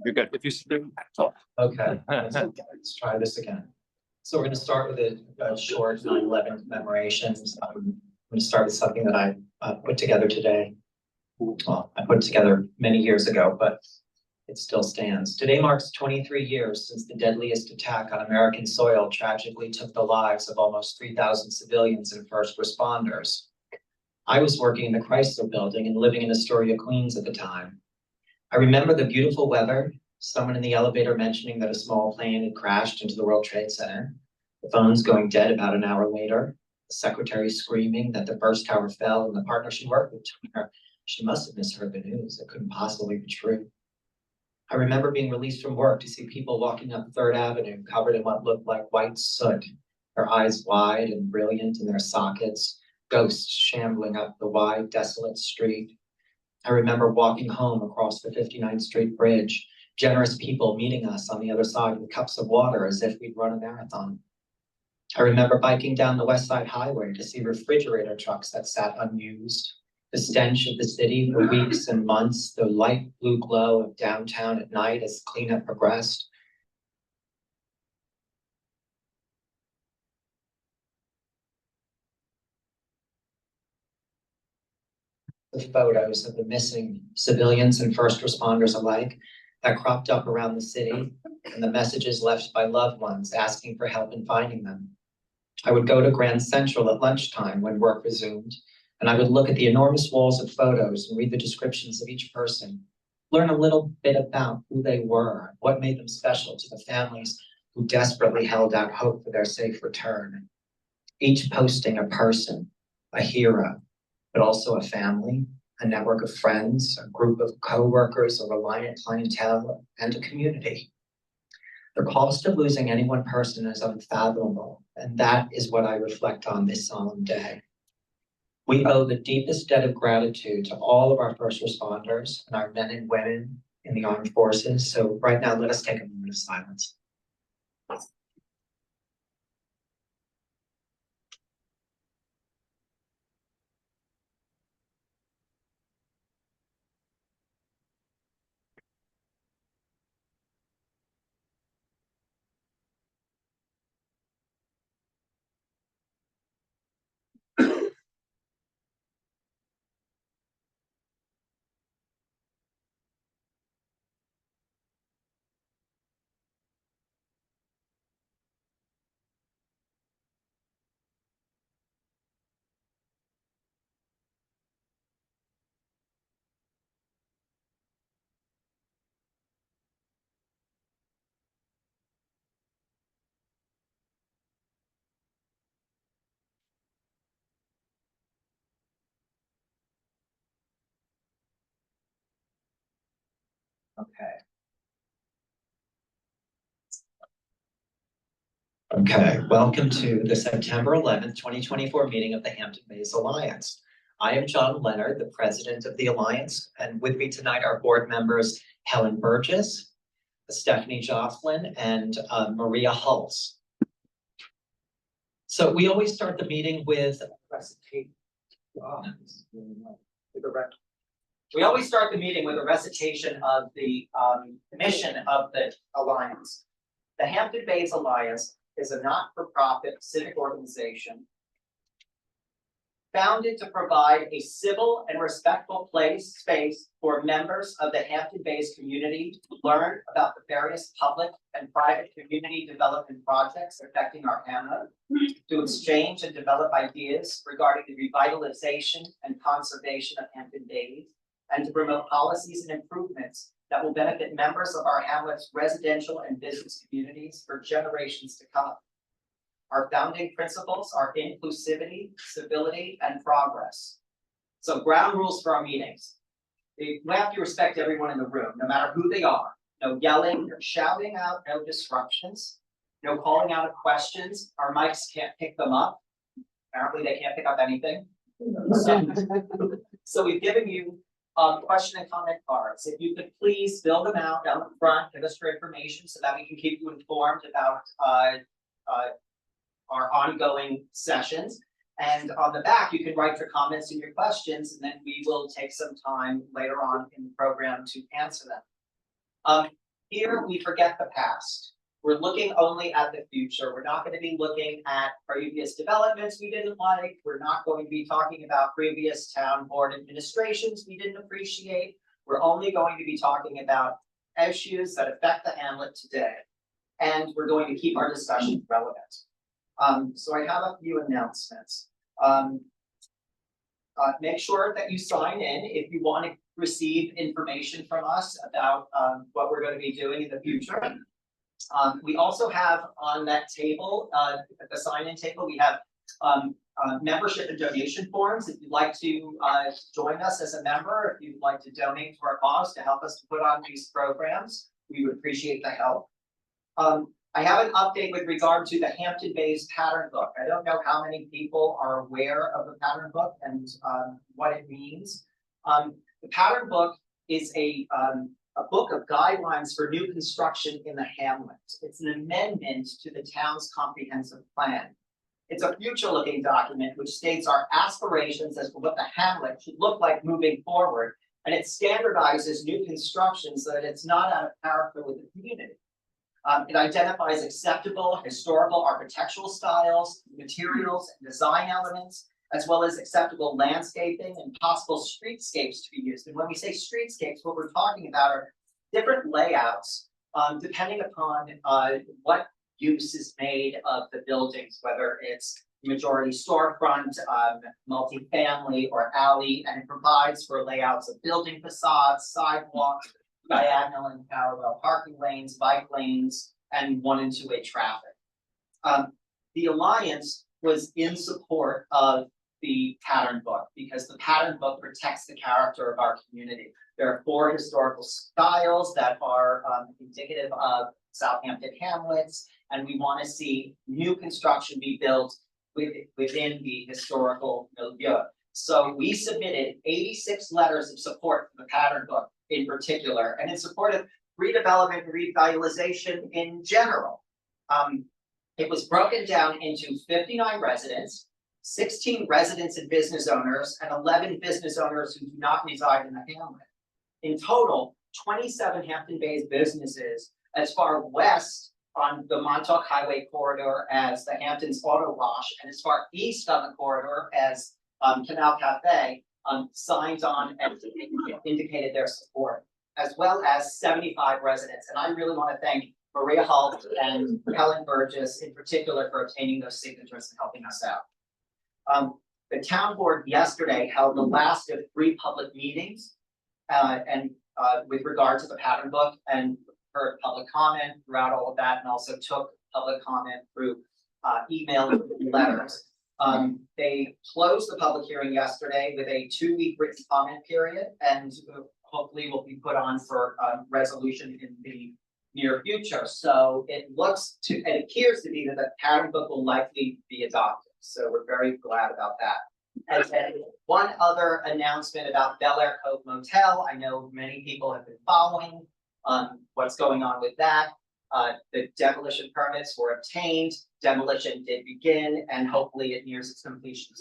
You're good. If you speak. Okay, let's try this again. So we're going to start with a short 9/11 commemorations. I'm going to start with something that I put together today. Well, I put it together many years ago, but it still stands. Today marks 23 years since the deadliest attack on American soil tragically took the lives of almost 3,000 civilians and first responders. I was working in the Chrysler building and living in Astoria, Queens at the time. I remember the beautiful weather, someone in the elevator mentioning that a small plane had crashed into the World Trade Center, the phones going dead about an hour later, the secretary screaming that the first tower fell, and the partner she worked with telling her she must have misheard the news. It couldn't possibly be true. I remember being released from work to see people walking up 3rd Avenue covered in what looked like white soot, their eyes wide and brilliant in their sockets, ghosts shambling up the wide, desolate street. I remember walking home across the 59th Street Bridge, generous people meeting us on the other side with cups of water as if we'd run a marathon. I remember biking down the West Side Highway to see refrigerator trucks that sat unused, the stench of the city for weeks and months, the light blue glow of downtown at night as cleanup progressed. The photos of the missing civilians and first responders alike that cropped up around the city, and the messages left by loved ones asking for help in finding them. I would go to Grand Central at lunchtime when work resumed, and I would look at the enormous walls of photos and read the descriptions of each person, learn a little bit about who they were, what made them special to the families who desperately held out hope for their safe return. Each posting a person, a hero, but also a family, a network of friends, a group of co-workers, a reliant clientele, and a community. The cost of losing any one person is unfathomable, and that is what I reflect on this solemn day. We owe the deepest debt of gratitude to all of our first responders and our men and women in the armed forces. So right now, let us take a moment of silence. Okay, welcome to the September 11th, 2024 meeting of the Hampton Bays Alliance. I am John Leonard, the president of the Alliance, and with me tonight are board members Helen Burgess, Stephanie Jocelyn, and Maria Hulse. So we always start the meeting with a recitation. We always start the meeting with a recitation of the mission of the Alliance. The Hampton Bays Alliance is a not-for-profit civic organization founded to provide a civil and respectful space for members of the Hampton Bays community to learn about the various public and private community development projects affecting our hamlet, to exchange and develop ideas regarding the revitalization and conservation of Hampton Bays, and to promote policies and improvements that will benefit members of our hamlet's residential and business communities for generations to come. Our founding principles are inclusivity, civility, and progress. So ground rules for our meetings. We have to respect everyone in the room, no matter who they are. No yelling, no shouting out, no disruptions, no calling out of questions. Our mics can't pick them up. Apparently they can't pick up anything. So we've given you question and comment cards. If you could please fill them out down the front, give us your information so that we can keep you informed about our ongoing sessions. And on the back, you can write your comments and your questions, and then we will take some time later on in the program to answer them. Here, we forget the past. We're looking only at the future. We're not going to be looking at previous developments we didn't like. We're not going to be talking about previous town board administrations we didn't appreciate. We're only going to be talking about issues that affect the hamlet today. And we're going to keep our discussion relevant. So I have a few announcements. Make sure that you sign in if you want to receive information from us about what we're going to be doing in the future. We also have on that table, at the sign-in table, we have membership and donation forms. If you'd like to join us as a member, if you'd like to donate to our cause to help us to put on these programs, we would appreciate the help. I have an update with regard to the Hampton Bays pattern book. I don't know how many people are aware of the pattern book and what it means. The pattern book is a book of guidelines for new construction in the hamlet. It's an amendment to the town's comprehensive plan. It's a future-looking document which states our aspirations as to what the hamlet should look like moving forward, and it standardizes new construction so that it's not out of character with the community. It identifies acceptable historical architectural styles, materials, and design elements, as well as acceptable landscaping and possible streetscapes to be used. And when we say streetscapes, what we're talking about are different layouts, depending upon what use is made of the buildings, whether it's majority storefront, multifamily, or alley, and it provides for layouts of building facades, sidewalks, diagonal and parallel parking lanes, bike lanes, and 1- and 2-way traffic. The Alliance was in support of the pattern book because the pattern book protects the character of our community. There are 4 historical styles that are indicative of Southampton hamlets, and we want to see new construction be built within the historical milieu. So we submitted 86 letters of support for the pattern book in particular, and in support of redevelopment and revitalization in general. It was broken down into 59 residents, 16 residents and business owners, and 11 business owners who do not reside in the hamlet. In total, 27 Hampton Bays businesses as far west on the Montauk Highway corridor as the Hamptons Auto Wash, and as far east on the corridor as Canal Cafe, signed on and indicated their support, as well as 75 residents. And I really want to thank Maria Holt and Helen Burgess in particular for obtaining those signatures and helping us out. The town board yesterday held the last of 3 public meetings with regard to the pattern book, and heard public comment throughout all of that, and also took public comment through email and letters. They closed the public hearing yesterday with a 2-week written comment period, and hopefully will be put on for resolution in the near future. So it appears to be that the pattern book will likely be adopted. So we're very glad about that. And then one other announcement about Bel Air Cove Motel. I know many people have been following what's going on with that. The demolition permits were obtained, demolition did begin, and hopefully it nears its completion.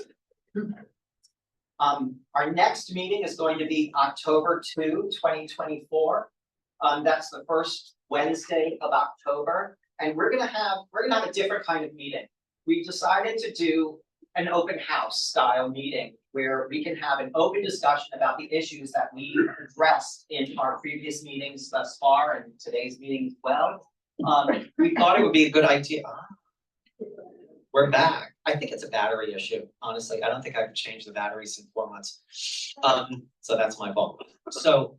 Our next meeting is going to be October 2, 2024. That's the first Wednesday of October, and we're gonna have a different kind of meeting. We decided to do an open house style meeting where we can have an open discussion about the issues that we addressed in our previous meetings thus far and today's meeting as well. We thought it would be a good idea. We're back. I think it's a battery issue, honestly. I don't think I've changed the batteries in 4 months. So that's my fault. So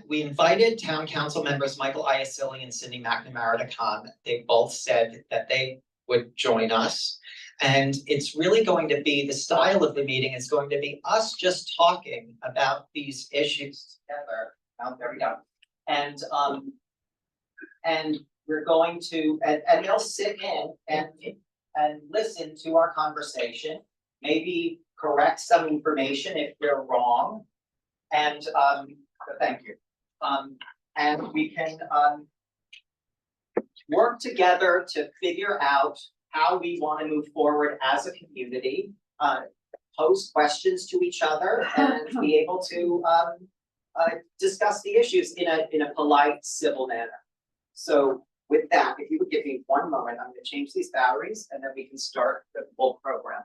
we invited town council members Michael Iacilli and Cindy McNamara to come. They both said that they would join us. And it's really going to be, the style of the meeting is going to be us just talking about these issues together. Oh, there we go. And we're going to, and they'll sit in and listen to our conversation, maybe correct some information if we're wrong. And thank you. And we can work together to figure out how we want to move forward as a community, pose questions to each other, and be able to discuss the issues in a polite, civil manner. So with that, if you would give me 1 moment, I'm going to change these batteries and then we can start the full program.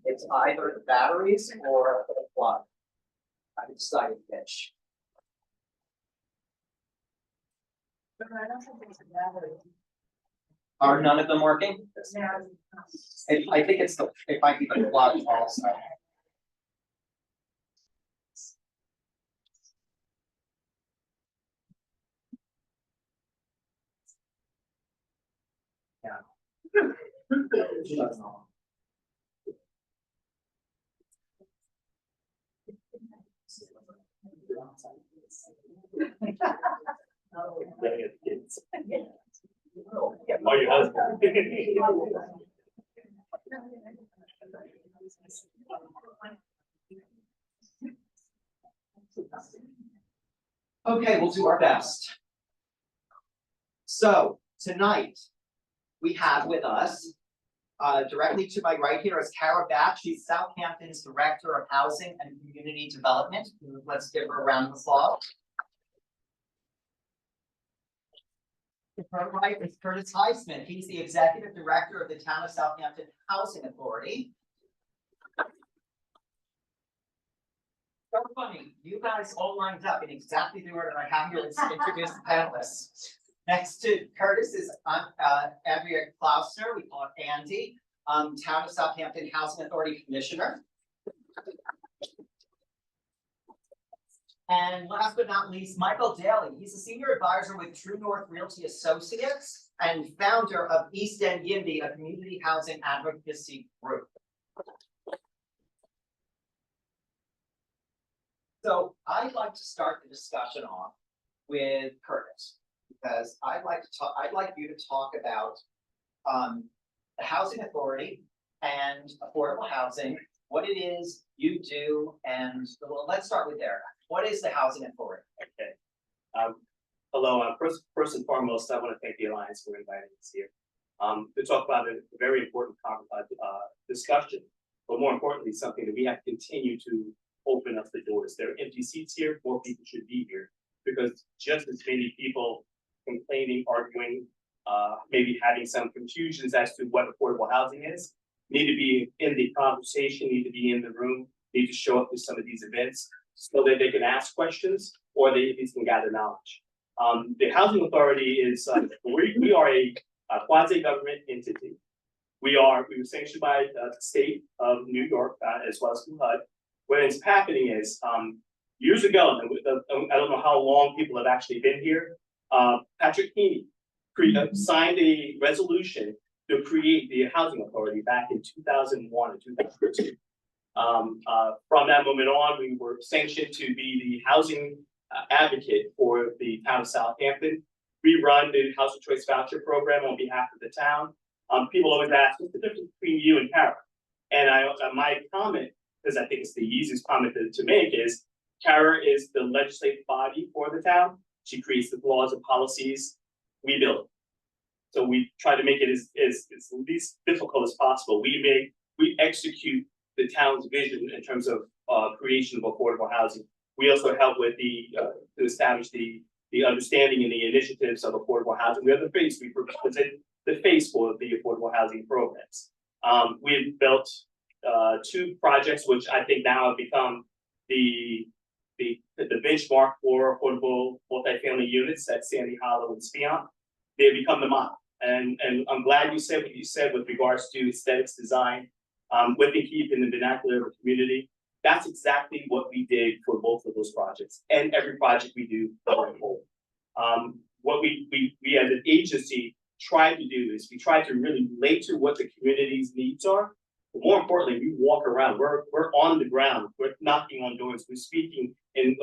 It's either the batteries or the plug. I decided which. Are none of them working? I think it might be the plug also. Yeah. Oh, your husband. Okay, we'll do our best. So tonight we have with us, directly to my right here is Kara Bak. She's Southampton's Director of Housing and Community Development. Let's give her a round of applause. To her right is Highsmith. He's the Executive Director of the Town of Southampton Housing Authority. So funny, you guys all lined up in exactly the order I have here to introduce the panelists. Next to Curtis is Andrea Klausner, we call it Andy, Town of Southampton Housing Authority Commissioner. And last but not least, Michael Daly. He's a senior advisor with True North Realty Associates and founder of East End Yimby, a community housing advocacy group. So I'd like to start the discussion off with Curtis, because I'd like you to talk about the housing authority and affordable housing, what it is you do, and well, let's start with there. What is the housing authority? Okay. Hello. First and foremost, I want to thank the Alliance for inviting us here to talk about a very important discussion, but more importantly, something that we have to continue to open up the doors. There are empty seats here. More people should be here, because just as many people complaining, arguing, maybe having some confusions as to what affordable housing is, need to be in the conversation, need to be in the room, need to show up to some of these events so that they can ask questions or they at least can gather knowledge. The Housing Authority is, we are a quasi-government entity. We were sanctioned by the state of New York as well as HUD. What is happening is, years ago, I don't know how long people have actually been here, Patrick Heaney signed a resolution to create the Housing Authority back in 2001 and 2002. From that moment on, we were sanctioned to be the housing advocate for the town of Southampton. We run the House of Choice Voucher Program on behalf of the town. People always ask, what's the difference between you and Kara? And my comment, because I think it's the easiest comment to make, is Kara is the legislative body for the town. She creates the laws and policies. We build it. So we try to make it as least difficult as possible. We execute the town's vision in terms of creation of affordable housing. We also help with to establish the understanding and the initiatives of affordable housing. We are the face. We represent the face for the affordable housing programs. We've built 2 projects, which I think now have become the benchmark for affordable multifamily units at Sandy Hollow and Spion. They've become the model. And I'm glad you said what you said with regards to aesthetics design, what they keep in the vernacular of the community. That's exactly what we did for both of those projects and every project we do going forward. What we as an agency try to do is we try to really relate to what the community's needs are. But more importantly, we walk around. We're on the ground. We're knocking on doors. We're speaking in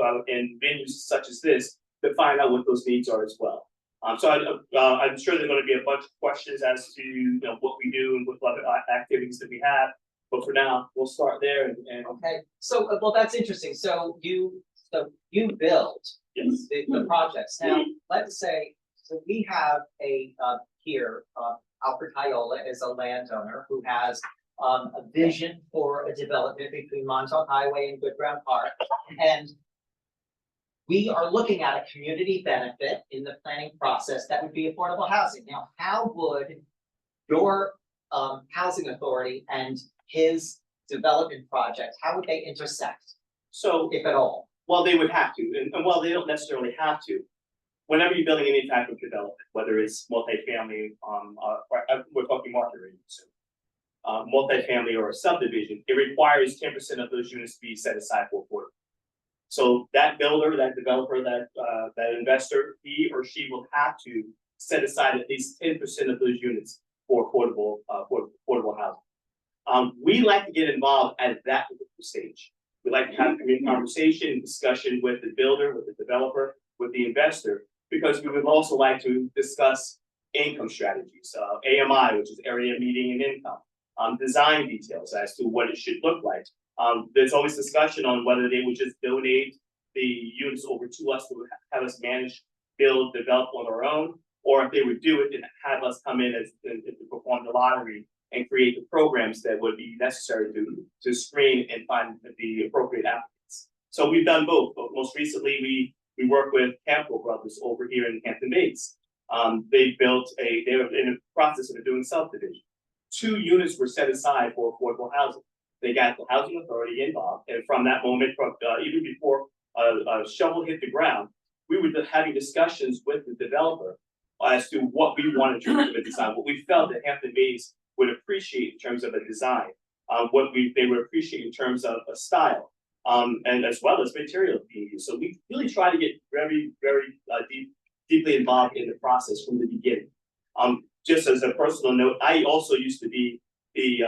venues such as this to find out what those needs are as well. So I'm sure there are going to be a bunch of questions as to what we do and what other activities that we have. But for now, we'll start there. And okay, so well, that's interesting. So you So you build Yes. the projects. Now, let's say, so we have here, Alfred Hyola is a landowner who has a vision for a development between Montauk Highway and Good Ground Park. And we are looking at a community benefit in the planning process that would be affordable housing. Now, how would your housing authority and his development project, how would they intersect, So, if at all? well, they would have to, and while they don't necessarily have to, whenever you're building any type of development, whether it's multifamily, we're talking market rate soon. Multifamily or a subdivision, it requires 10% of those units to be set aside for affordable. So that builder, that developer, that investor, he or she will have to set aside at least 10% of those units for affordable housing. We like to get involved at that stage. We like to have a community conversation, discussion with the builder, with the developer, with the investor, because we would also like to discuss income strategies, AMI, which is area median income, design details as to what it should look like. There's always discussion on whether they would just donate the units over to us to have us manage, build, develop on our own, or if they would do it and have us come in to perform the lottery and create the programs that would be necessary to screen and find the appropriate applicants. So we've done both. But most recently, we work with Campbell Brothers over here in Hampton Bays. They were in the process of doing subdivision. 2 units were set aside for affordable housing. They got the housing authority involved, and from that moment, even before a shovel hit the ground, we were having discussions with the developer as to what we wanted in terms of a design, what we felt that Hampton Bays would appreciate in terms of a design, they would appreciate in terms of a style, and as well as material being used. So we really try to get very, very deeply involved in the process from the beginning. Just as a personal note, I also used to be the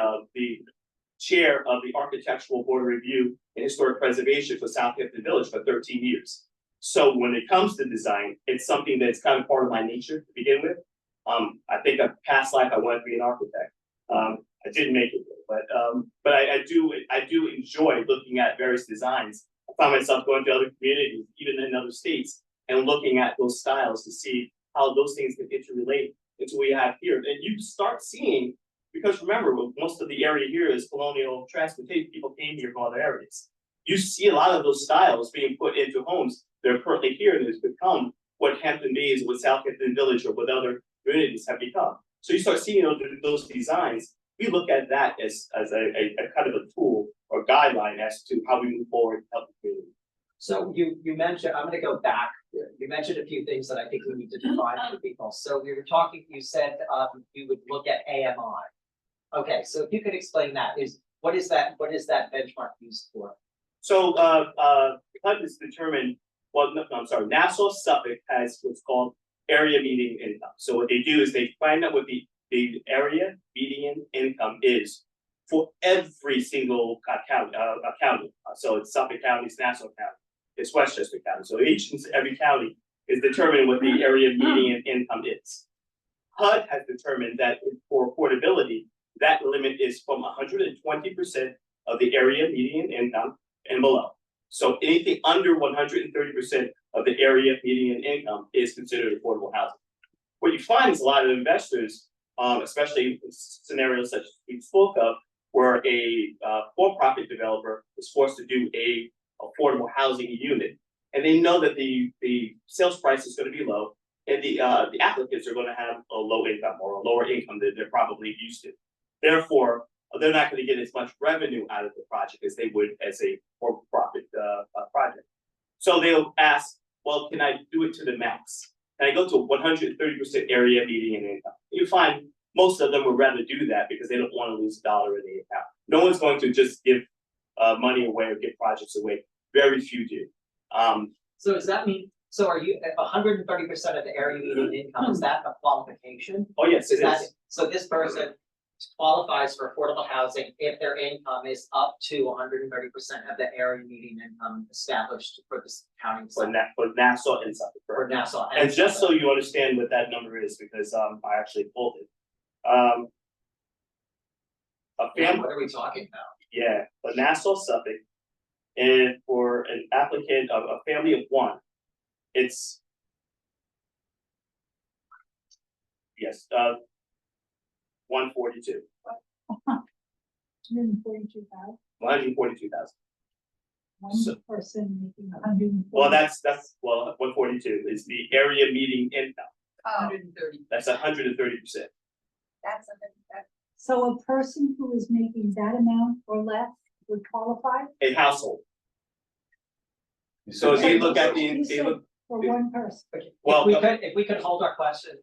chair of the Architectural Board of Review and Historic Preservation for Southampton Village for 13 years. So when it comes to design, it's something that's kind of part of my nature to begin with. I think in past life I wanted to be an architect. I didn't make it, but I do enjoy looking at various designs. I found myself going to other communities, even in other states, and looking at those styles to see how those things can interrelate into what we have here. And you start seeing, because remember, most of the area here is colonial transportation. People came here from other areas. You see a lot of those styles being put into homes that are currently here, and it's become what Hampton Bays, what Southampton Village, or what other communities have become. So you start seeing those designs. We look at that as a kind of a tool or guideline as to how we move forward and help the community. So you mentioned, I'm gonna go back, you mentioned a few things that I think we need to define for people. So we were talking, you said you would look at AMI. Okay, so if you could explain that, what is that benchmark used for? So HUD is determined, well, no, I'm sorry, Nassau Suffolk has what's called area median income. So what they do is they find out what the area median income is for every single county. So it's Suffolk County, it's Nassau County, it's Westchester County. So each and every county is determining what the area median income is. HUD has determined that for affordability, that limit is from 120% of the area median income and below. So anything under 130% of the area median income is considered affordable housing. What you find is a lot of investors, especially in scenarios such as we spoke of, where a for-profit developer is forced to do a affordable housing unit, and they know that the sales price is going to be low, and the applicants are going to have a low income or a lower income that they're probably used to. Therefore, they're not going to get as much revenue out of the project as they would as a for-profit project. So they'll ask, well, can I do it to the max? Can I go to 130% area median income? You find most of them would rather do that because they don't want to lose a dollar in the account. No one's going to just give money away or give projects away. Very few do. So does that mean, so are you at 130% of the area median income, is that a qualification? Oh, yes, it is. So this person qualifies for affordable housing if their income is up to 130% of the area median income established for this county. For Nassau and Suffolk. For Nassau. And just so you understand what that number is, because I actually pulled it. A family. What are we talking about? Yeah, but Nassau, Suffolk, And for an applicant of a family of one, it's. Yes, 142, 142,000, 142,000. So- one person making 140. Well, that's, 142 is the area median income. Hundred and thirty. That's 130%. That's that. So a person who is making that amount or less would qualify A household. So they look at You the, said for Yeah. one person. Well, If we could hold our question,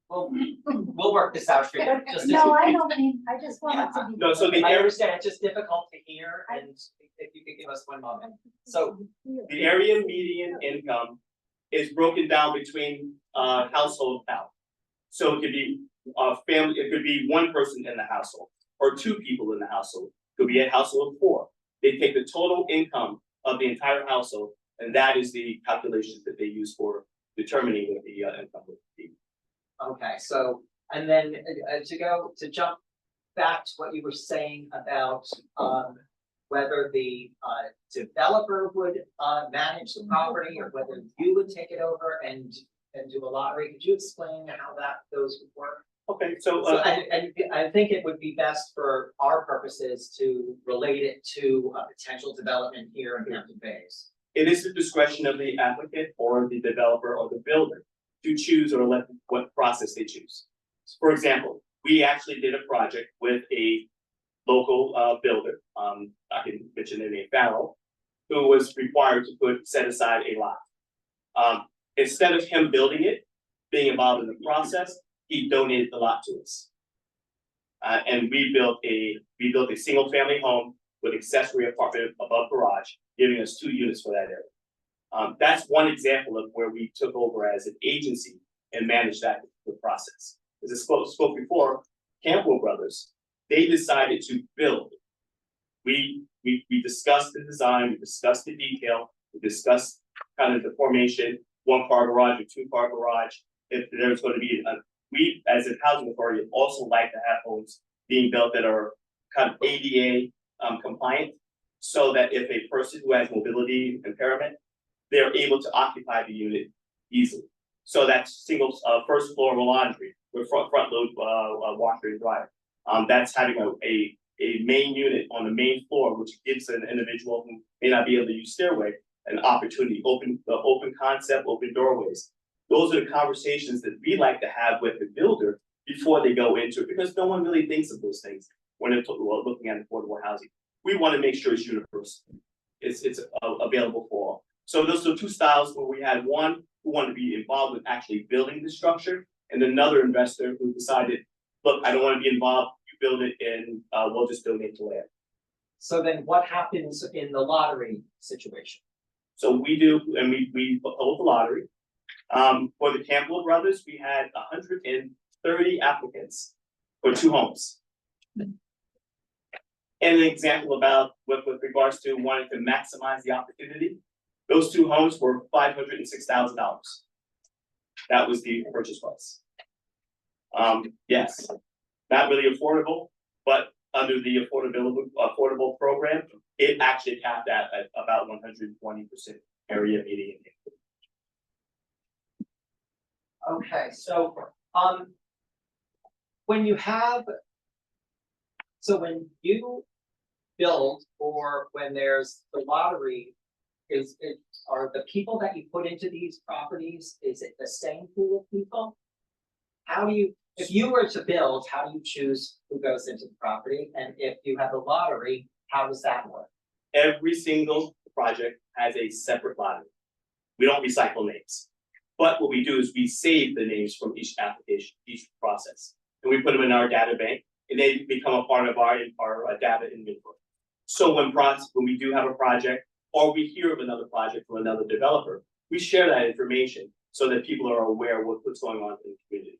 we'll work this out for you. Just No, I don't mean, I just want it to be. No, so the I area, understand, it's just difficult to hear, and if you could give us one moment. So, the area median income is broken down between household count. So it could be a family, it could be one person in the household, or two people in the household, could be a household of four. They take the total income of the entire household, and that is the calculations that they use for determining what the income would be. okay, so, and then to jump back to what you were saying about, whether the, developer would, manage the property, or whether you would take it over and do a lottery, could you explain how those would work? Okay, so, So, and I think it would be best for our purposes to relate it to a potential development here in Hampton Bays. it is the discretion of the applicant or the developer or the builder to choose or elect what process they choose. For example, we actually did a project with a local builder, I can mention their name, Farrell, who was required to set aside a lot. Instead of him building it, being involved in the process, he donated the lot to us. And we built a single family home with accessory apartment above garage, giving us 2 units for that area. That's one example of where we took over as an agency and managed that process. As I spoke before, Campbell Brothers, they decided to build. We discussed the design, we discussed the detail, we discussed kind of the formation, 1-car garage or 2-car garage. If there's going to be we as a housing authority also like to have homes being built that are kind of ADA compliant, so that if a person who has mobility impairment, they're able to occupy the unit easily. So that's single first floor laundry with front load washer and dryer. That's having a main unit on the main floor, which gives an individual who may not be able to use stairway an opportunity, open concept, open doorways. Those are the conversations that we like to have with the builder before they go into it, because no one really thinks of those things when they're looking at affordable housing. We want to make sure it's universal. It's available for all. So those are 2 styles where we had one who wanted to be involved with actually building the structure, and another investor who decided, look, I don't want to be involved, you build it and we'll just donate the land. So then what happens in the lottery situation? So we do, and we hold the lottery. For the Campbell Brothers, we had 130 applicants for 2 homes. And an example about with regards to wanting to maximize the opportunity, those 2 homes were $506,000. That was the purchase price. Yes, not really affordable, but under the affordable program, it actually capped at about 120% area median. Okay, so, when you build, or when there's the lottery, are the people that you put into these properties, is it the same pool of people? If you were to build, how do you choose who goes into the property? And if you have a lottery, how does that work? Every single project has a separate lottery. We don't recycle names. But what we do is we save the names from each application, each process, and we put them in our data bank, and they become a part of our data inventory. So when we do have a project, or we hear of another project from another developer, we share that information so that people are aware of what's going on in the community.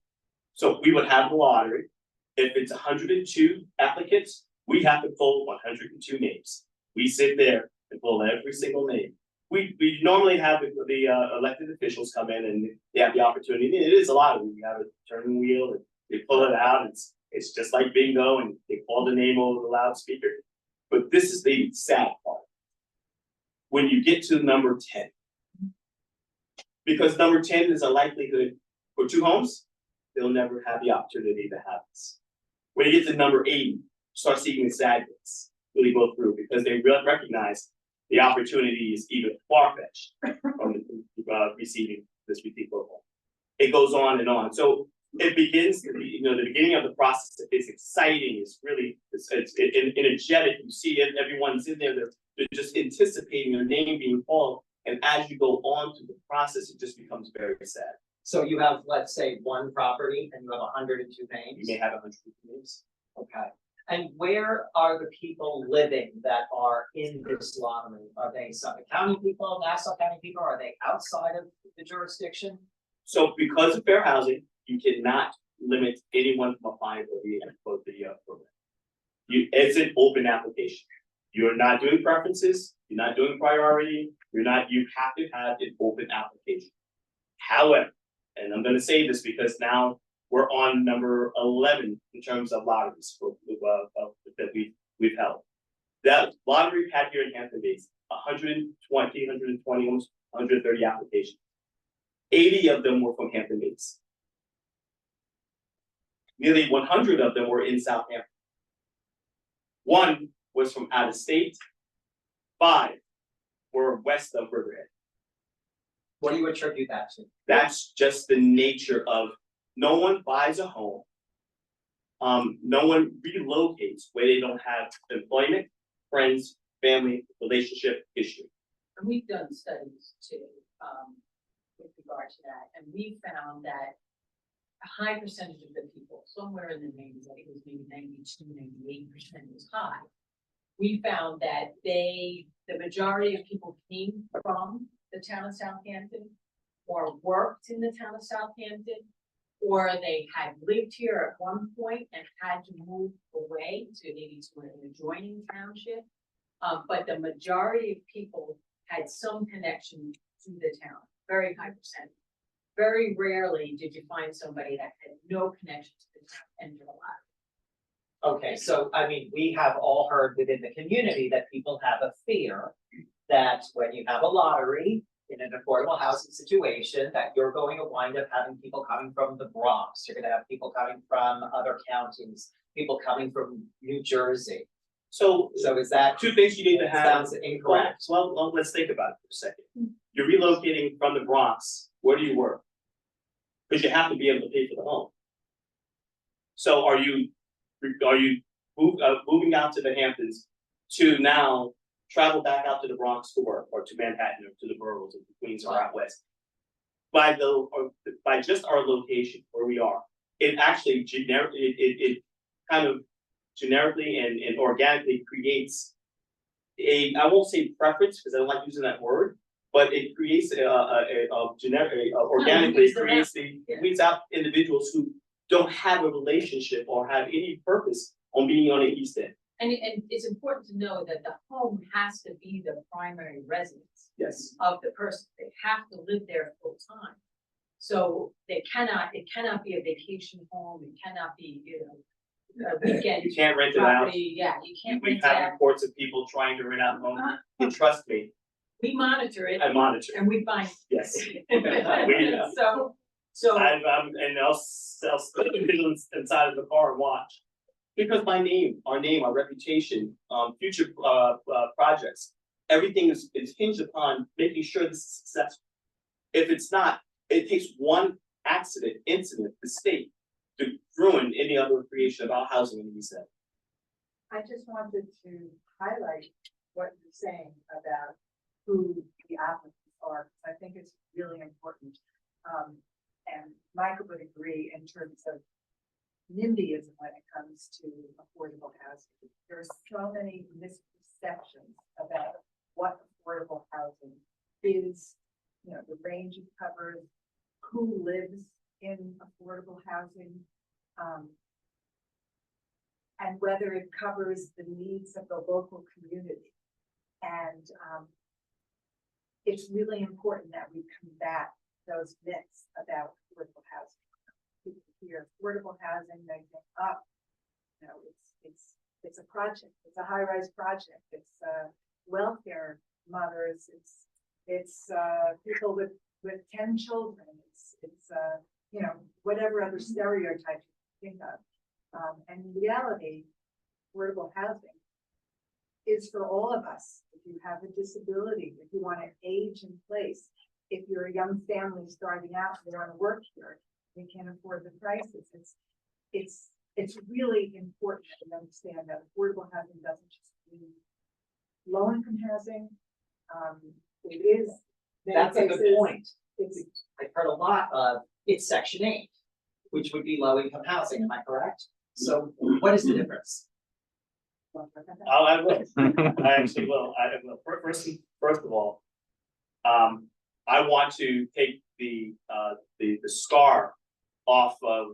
So we would have the lottery. If it's 102 applicants, we have to pull 102 names. We sit there and pull every single name. We normally have the elected officials come in and they have the opportunity. It is a lottery. We have a turning wheel and they pull it out. It's just like bingo, and they call the name over the loudspeaker. But this is the sad part. when you get to number 10. Because number 10 is a likelihood for 2 homes, they'll never have the opportunity to have this. When you get to number 80, start seeing the sadness really go through because they recognize the opportunity is even far-fetched from receiving this repeat football. It goes on and on. So it begins to be, the beginning of the process is exciting. It's really, it's energetic. You see it, everyone's in there. They're just anticipating their name being called. And as you go on through the process, it just becomes very sad. So you have, let's say, one property and you have 102 names? You may have 100 names. Okay. And where are the people living that are in this lottery? Are they Suffolk County people, Nassau County people? Are they outside of the jurisdiction? So because of fair housing, you cannot limit anyone from applying for the program. It's an open application. You're not doing preferences, you're not doing priority, you have to have an open application. However, and I'm gonna say this because now we're on number 11 in terms of lotteries that we've held. That lottery we've had here in Hampton Bays, 120, almost 130 applications. 80 of them were from Hampton Bays. Nearly 100 of them were in Southampton. 1 was from out of state. 5 were west of Riverhead. What do you attribute that to? That's just the nature of no one buys a home. No one relocates where they don't have employment, friends, family, relationship, history. And we've done studies too, with regard to that, and we found that a high percentage of the people, somewhere in the range, I think it was maybe 92, 98% was high. We found that the majority of people came from the town of Southampton or worked in the town of Southampton, or they had lived here at one point and had to move away to maybe to an adjoining township. But the majority of people had some connection to the town, very high percentage. Very rarely did you find somebody that had no connection to the town and to the lottery. Okay, so I mean, we have all heard within the community that people have a fear that when you have a lottery in an affordable housing situation, that you're going to wind up having people coming from the Bronx, you're gonna have people coming from other counties, people coming from New Jersey. So is that? 2 things you need to have. Sounds incorrect. Well, let's think about it for a second. You're relocating from the Bronx. Where do you work? Because you have to be able to pay for the home. So are you moving out to the Hamptons to now travel back out to the Bronx to work, or to Manhattan, or to the boroughs of Queens or out west? By just our location where we are, it actually it kind of generically and organically creates I won't say preference because I don't like using that word, but it creates organically weeds out individuals who don't have a relationship or have any purpose on being on the East End. And it's important to know that the home has to be the primary residence Yes. of the person. They have to live there full time. So it cannot be a vacation home, it cannot be, a weekend. You can't rent it out. property. Yeah, you can't We've rent it had out. reports of people trying to rent out homes. And trust me, We monitor it I monitor. and we find. Yes. So. And I'll split the vigilant inside of the car and watch. Because our reputation, future projects, everything is hinged upon making sure this is successful. If it's not, it takes one incident, mistake to ruin any other creation of our housing in the East End. I just wanted to highlight what you're saying about who the applicants are, because I think it's really important. And Michael would agree in terms of NIMBYism when it comes to affordable housing. There are so many misperceptions about what affordable housing is, the range it covers, who lives in affordable housing, and whether it covers the needs of the local community. And it's really important that we combat those myths about affordable housing. People hear affordable housing, they think, it's a project, it's a high-rise project, it's welfare mothers, it's people with 10 children, it's you know, whatever other stereotypes you think of. And in reality, affordable housing is for all of us. If you have a disability, if you want to age in place, if you're a young family starting out, and you want to work here, you can't afford the prices. It's really important to understand that affordable housing doesn't just mean low-income housing. It is. That's a good point. It's I've heard a lot of, it's Section 8, which would be low-income housing, am I correct? So what is the difference? I will. I actually will. First of all, I want to take the scar off of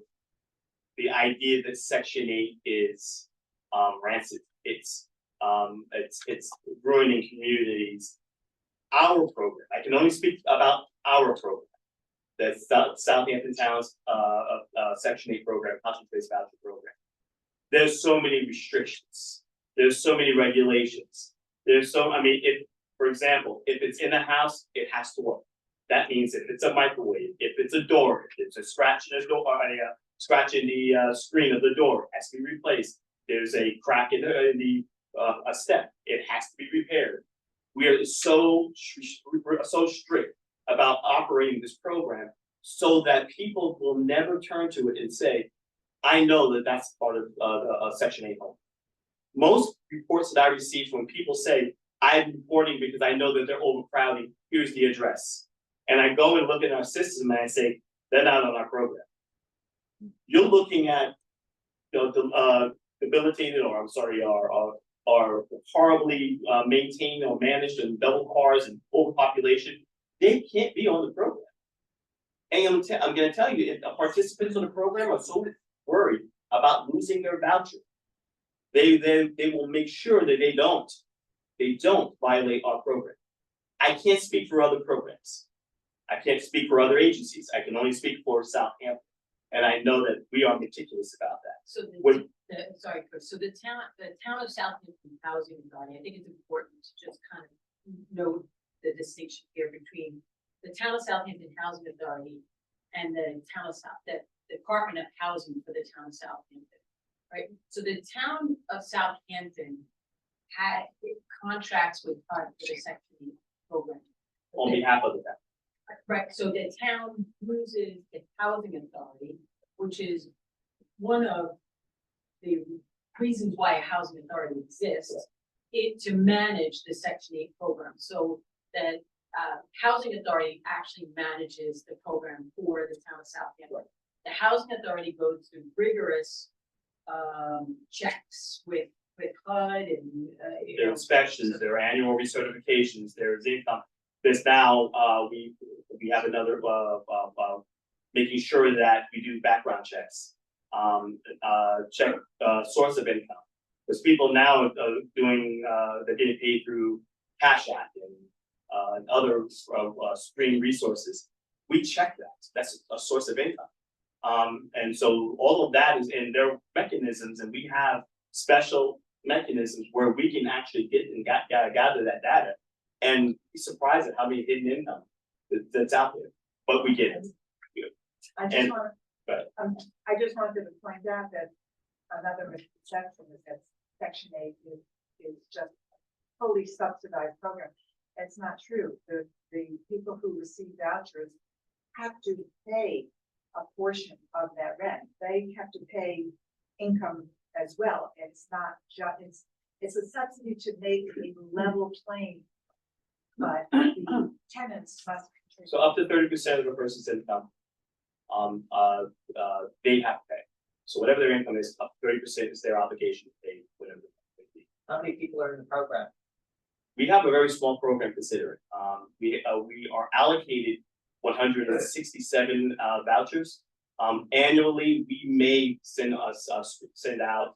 the idea that Section 8 is rancid. It's ruining communities. Our program, I can only speak about our program, the Southampton Town's Section 8 program, concentrated voucher program. There's so many restrictions. There's so many regulations. If, for example, if it's in a house, it has to work. That means if it's a microwave, if it's a door, if it's a scratch in the door, a scratch in the screen of the door, it has to be replaced. There's a crack in a step, it has to be repaired. We are so strict about operating this program so that people will never turn to it and say, I know that that's part of Section 8 home. Most reports that I receive when people say, I'm reporting because I know that they're overcrowding, here's the address. And I go and look at our system and I say, they're not on our program. You're looking at debilitated, or I'm sorry, are horribly maintained or managed and double cars and overpopulation. They can't be on the program. And I'm going to tell you, if the participants on the program are so worried about losing their voucher, they will make sure that they don't violate our program. I can't speak for other programs. I can't speak for other agencies. I can only speak for Southampton. And I know that we are meticulous about that. So sorry, Chris, so the town of Southampton Housing Authority, I think it's important to just kind of note the distinction here between the town of Southampton Housing Authority and the Department of Housing for the town of Southampton, right? So the town of Southampton had contracts with HUD for the Section 8 program. On behalf of the town. Right, so the town uses the housing authority, which is one of the reasons why a housing authority exists, to manage the Section 8 program. So that housing authority actually manages the program for the town of Southampton. The housing authority goes through rigorous checks with HUD and There are inspections, there are annual recertifications, there's income. There's now we have another making sure that we do background checks, check source of income, because people now are doing they're getting paid through Cash App and other stream resources. We check that. That's a source of income, and so all of that is in their mechanisms, and we have special mechanisms where we can actually get and gather that data and be surprised at how many hidden income that's out there, but we get it. I just wanted to point out that another misconception is that Section 8 is just a fully subsidized program. That's not true. The people who receive vouchers have to pay a portion of that rent. They have to pay income as well. It's not just, it's a subsidy to make a level playing, but the tenants must contribute. So up to 30% of a person's income, they have to pay. So whatever their income is, up to 30% is their obligation to pay whatever it may be. How many people are in the program? We have a very small program considering. We are allocated 167 vouchers. Annually, we may send out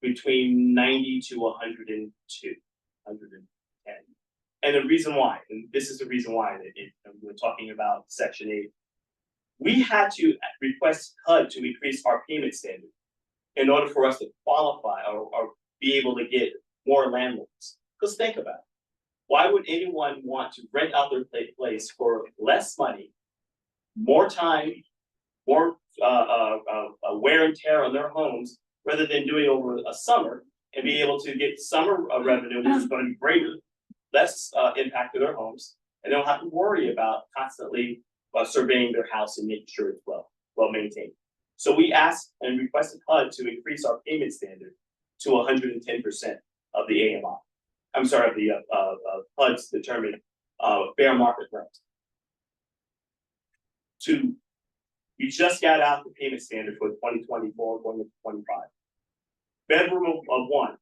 between 90 to 102, 110. And the reason why, and this is the reason why that we're talking about Section 8, we had to request HUD to increase our payment standard in order for us to qualify or be able to get more landlords. Because think about it. Why would anyone want to rent out their place for less money, more time, more wear and tear on their homes, rather than doing over a summer and be able to get summer revenue, which is going to be greater, less impact to their homes, and they don't have to worry about constantly surveying their house and making sure it's well maintained. So we asked and requested HUD to increase our payment standard to 110% of the AMI. I'm sorry, of the HUD's determined fair market rent. We just got out the payment standard for 2024 going into 25. Bedroom of one,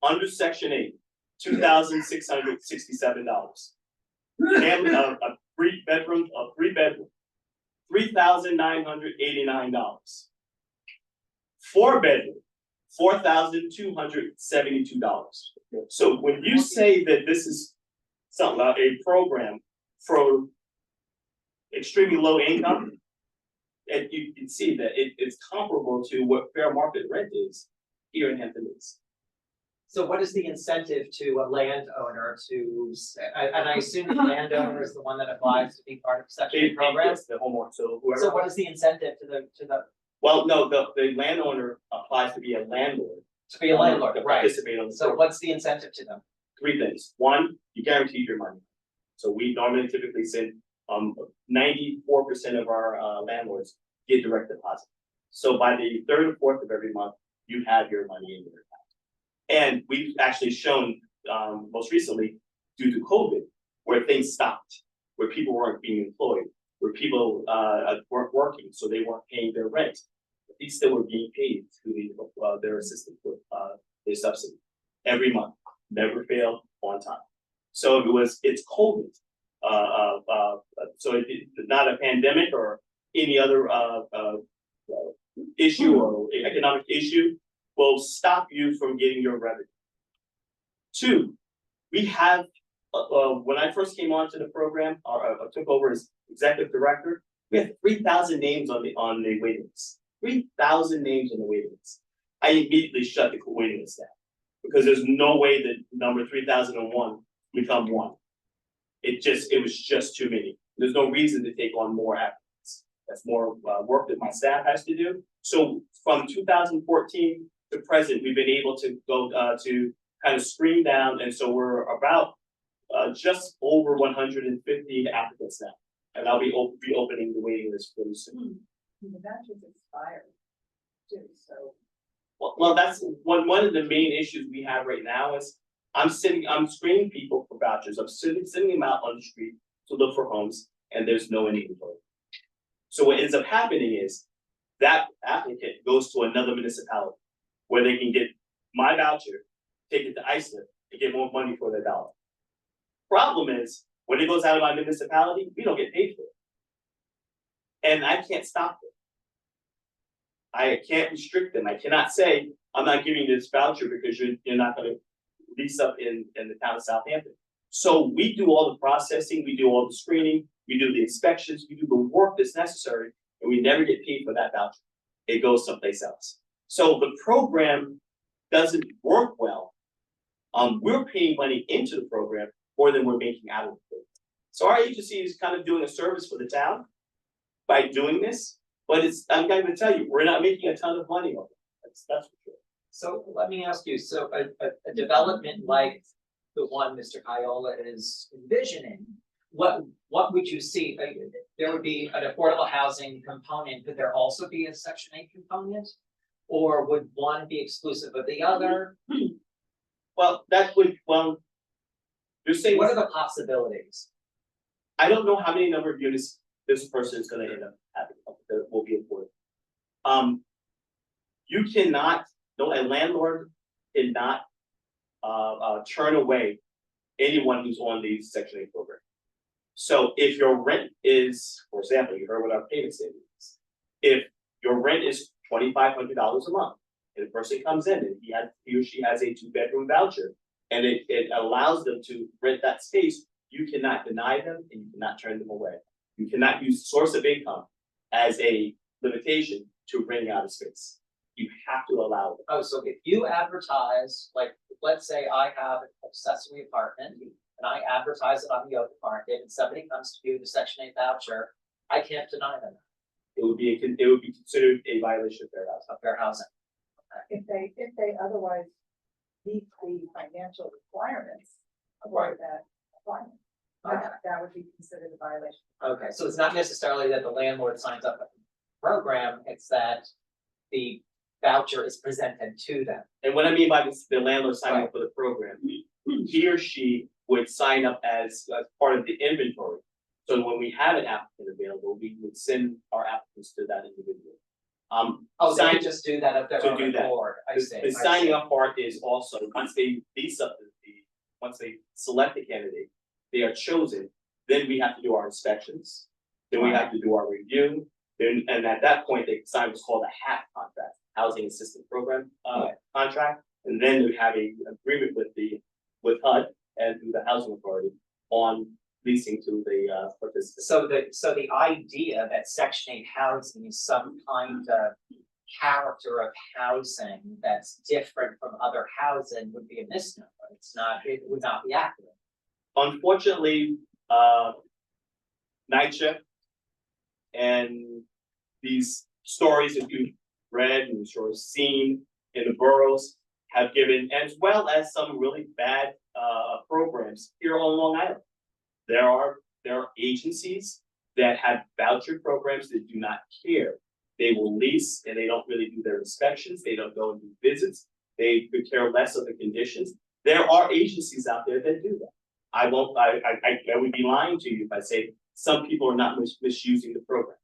under Section 8, $2,667. Family of a three bedroom, $3,989. 4 bedroom, $4,272. So when you say that this is something about a program for extremely low income, and you can see that it's comparable to what fair market rent is here in Hampton Bays. So what is the incentive to a landowner to, and I assume the landowner is the one that applies to be part of Section 8 programs? The homeowner, so whoever. So what is the incentive to the, Well, no, the landowner applies to be a landlord. to be a landlord, To right? participate on the So program. what's the incentive to them? 3 things. One, you guarantee your money. So we normally typically send 94% of our landlords get direct deposit. So by the 3rd or 4th of every month, you have your money in your account. And we've actually shown most recently due to COVID, where things stopped, where people weren't being employed, where people weren't working, so they weren't paying their rent. But these still were being paid through their assistance with their subsidy every month, never failed, on time. So it's COVID. So it's not a pandemic or any other issue or economic issue will stop you from getting your revenue. 2, we have, when I first came onto the program, or took over as executive director, we had 3,000 names on the waiting list. 3,000 names on the waiting list. I immediately shut the waiting list down because there's no way that number 3001 become 1. It was just too many. There's no reason to take on more applicants. That's more work that my staff has to do. So from 2014 to present, we've been able to go to kind of screen down, and so we're about just over 150 applicants now, and I'll be reopening the waiting list pretty soon. The vouchers expired too, so. Well, that's one of the main issues we have right now is I'm screening people for vouchers. I'm sending them out on the street to look for homes, and there's no inventory. So what ends up happening is that applicant goes to another municipality where they can get my voucher, take it to Highsmith, and get more money for their dollar. Problem is, when it goes out of my municipality, we don't get paid for it. And I can't stop it. I can't restrict them. I cannot say, I'm not giving you this voucher because you're not going to lease up in the town of Southampton. So we do all the processing, we do all the screening, we do the inspections, we do the work that's necessary, and we never get paid for that voucher. It goes someplace else. So the program doesn't work well. We're paying money into the program more than we're making out of the program. So our agency is kind of doing a service for the town by doing this, but I'm going to tell you, we're not making a ton of money on it. That's for sure. So let me ask you, so a development like the one Mr. Kiola is envisioning, what would you see? There would be an affordable housing component. Could there also be a Section 8 component? Or would one be exclusive of the other? Well, you're saying. What are the possibilities? I don't know how many number of units this person is going to end up having that will be affordable. You cannot, no, a landlord cannot turn away anyone who's on the Section 8 program. So if your rent is, for example, you heard what our payment standard is. If your rent is $2,500 a month, and the person comes in and he or she has a 2-bedroom voucher, and it allows them to rent that space, you cannot deny them and you cannot turn them away. You cannot use source of income as a limitation to rent out a space. You have to allow them. Oh, so if you advertise, like, let's say I have an accessory apartment and I advertise it on the open market, and somebody comes to do the Section 8 voucher, I can't deny them It would be considered a violation of fair housing. of fair housing. If they otherwise meet the financial requirements for that requirement, that would be considered a violation. Okay, so it's not necessarily that the landlord signs up with the program, it's that the voucher is presented to them. And what I mean by this, the landlord signing up for the program, he or she would sign up as part of the inventory. So when we have an applicant available, we would send our applicants to that individual. Oh, they sign- can just do that if they're to on do the that. board, I The, see. the I signing see. up part is also, once they lease up once they select the candidate, they are chosen, then we have to do our inspections. Then we have to do our review, then, and at that point, they sign what's called a HAP contract, Housing Assistance Program, contract. And then we have a agreement with HUD and through the Housing Authority on leasing to the participants. So the idea that Section 8 housing is some kind of character of housing that's different from other housing would be a misnomer. It's not, it would not be accurate. Unfortunately, night shift and these stories that you've read and sure seen in the boroughs have given, as well as some really bad programs here on Long Island. There are agencies that have voucher programs that do not care. They will lease and they don't really do their inspections. They don't go and do visits. They could care less of the conditions. There are agencies out there that do that. I would be lying to you if I say some people are not misusing the program.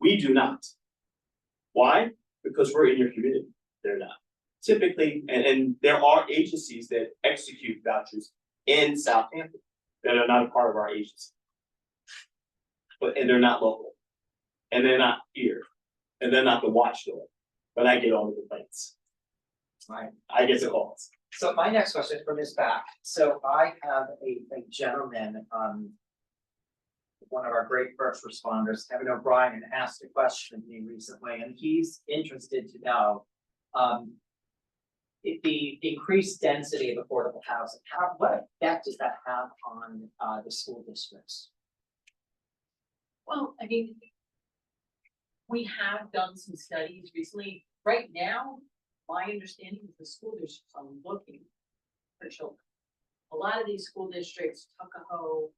We do not. Why? Because we're in your community. They're not. Typically, and there are agencies that execute vouchers in Southampton that are not a part of our agency. And they're not local. And they're not here. And they're not the watchdog. But I get all the complaints. Right. I get the calls. So my next question for Ms. Back. So I have a gentleman, one of our great first responders, Kevin O'Brien, asked a question of me recently, and he's interested to know, if the increased density of affordable housing, what effect does that have on the school districts? Well, I mean, we have done some studies recently. Right now, my understanding is the school districts are looking for children. A lot of these school districts, Tuckahoe,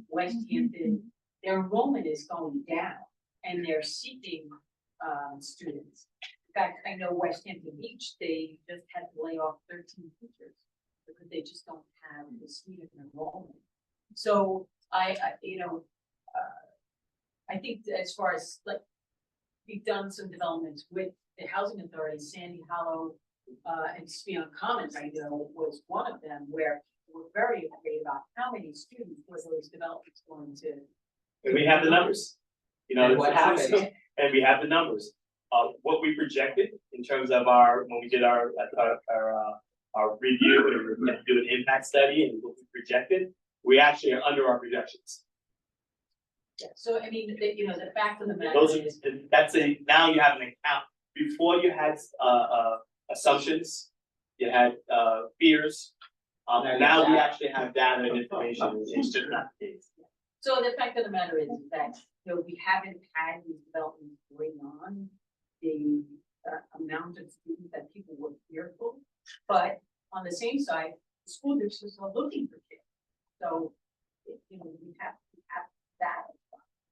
West Hampton, their enrollment is going down and they're seeking students. In fact, I know West Hampton Beach, they just had to lay off 13 teachers because they just don't have the student enrollment. So I think that as far as like, we've done some developments with the housing authority, Sandy Hollow, and Spion Commons, I know, was one of them where we're very afraid about how many students were those developments going to. And we have the numbers. You know, And what happened? And we have the numbers. What we projected in terms of when we did our review and we had to do an impact study and what we projected, we actually are under our projections. Yeah, so I mean, the fact of the matter Those is. are, now you have an account. Before you had assumptions, you had fears. Now we actually have data and information. It's just not the case. So the fact of the matter is that, we haven't had these developments going on, the amount of students that people were fearful. But on the same side, the school districts are looking for kids. So, we have that.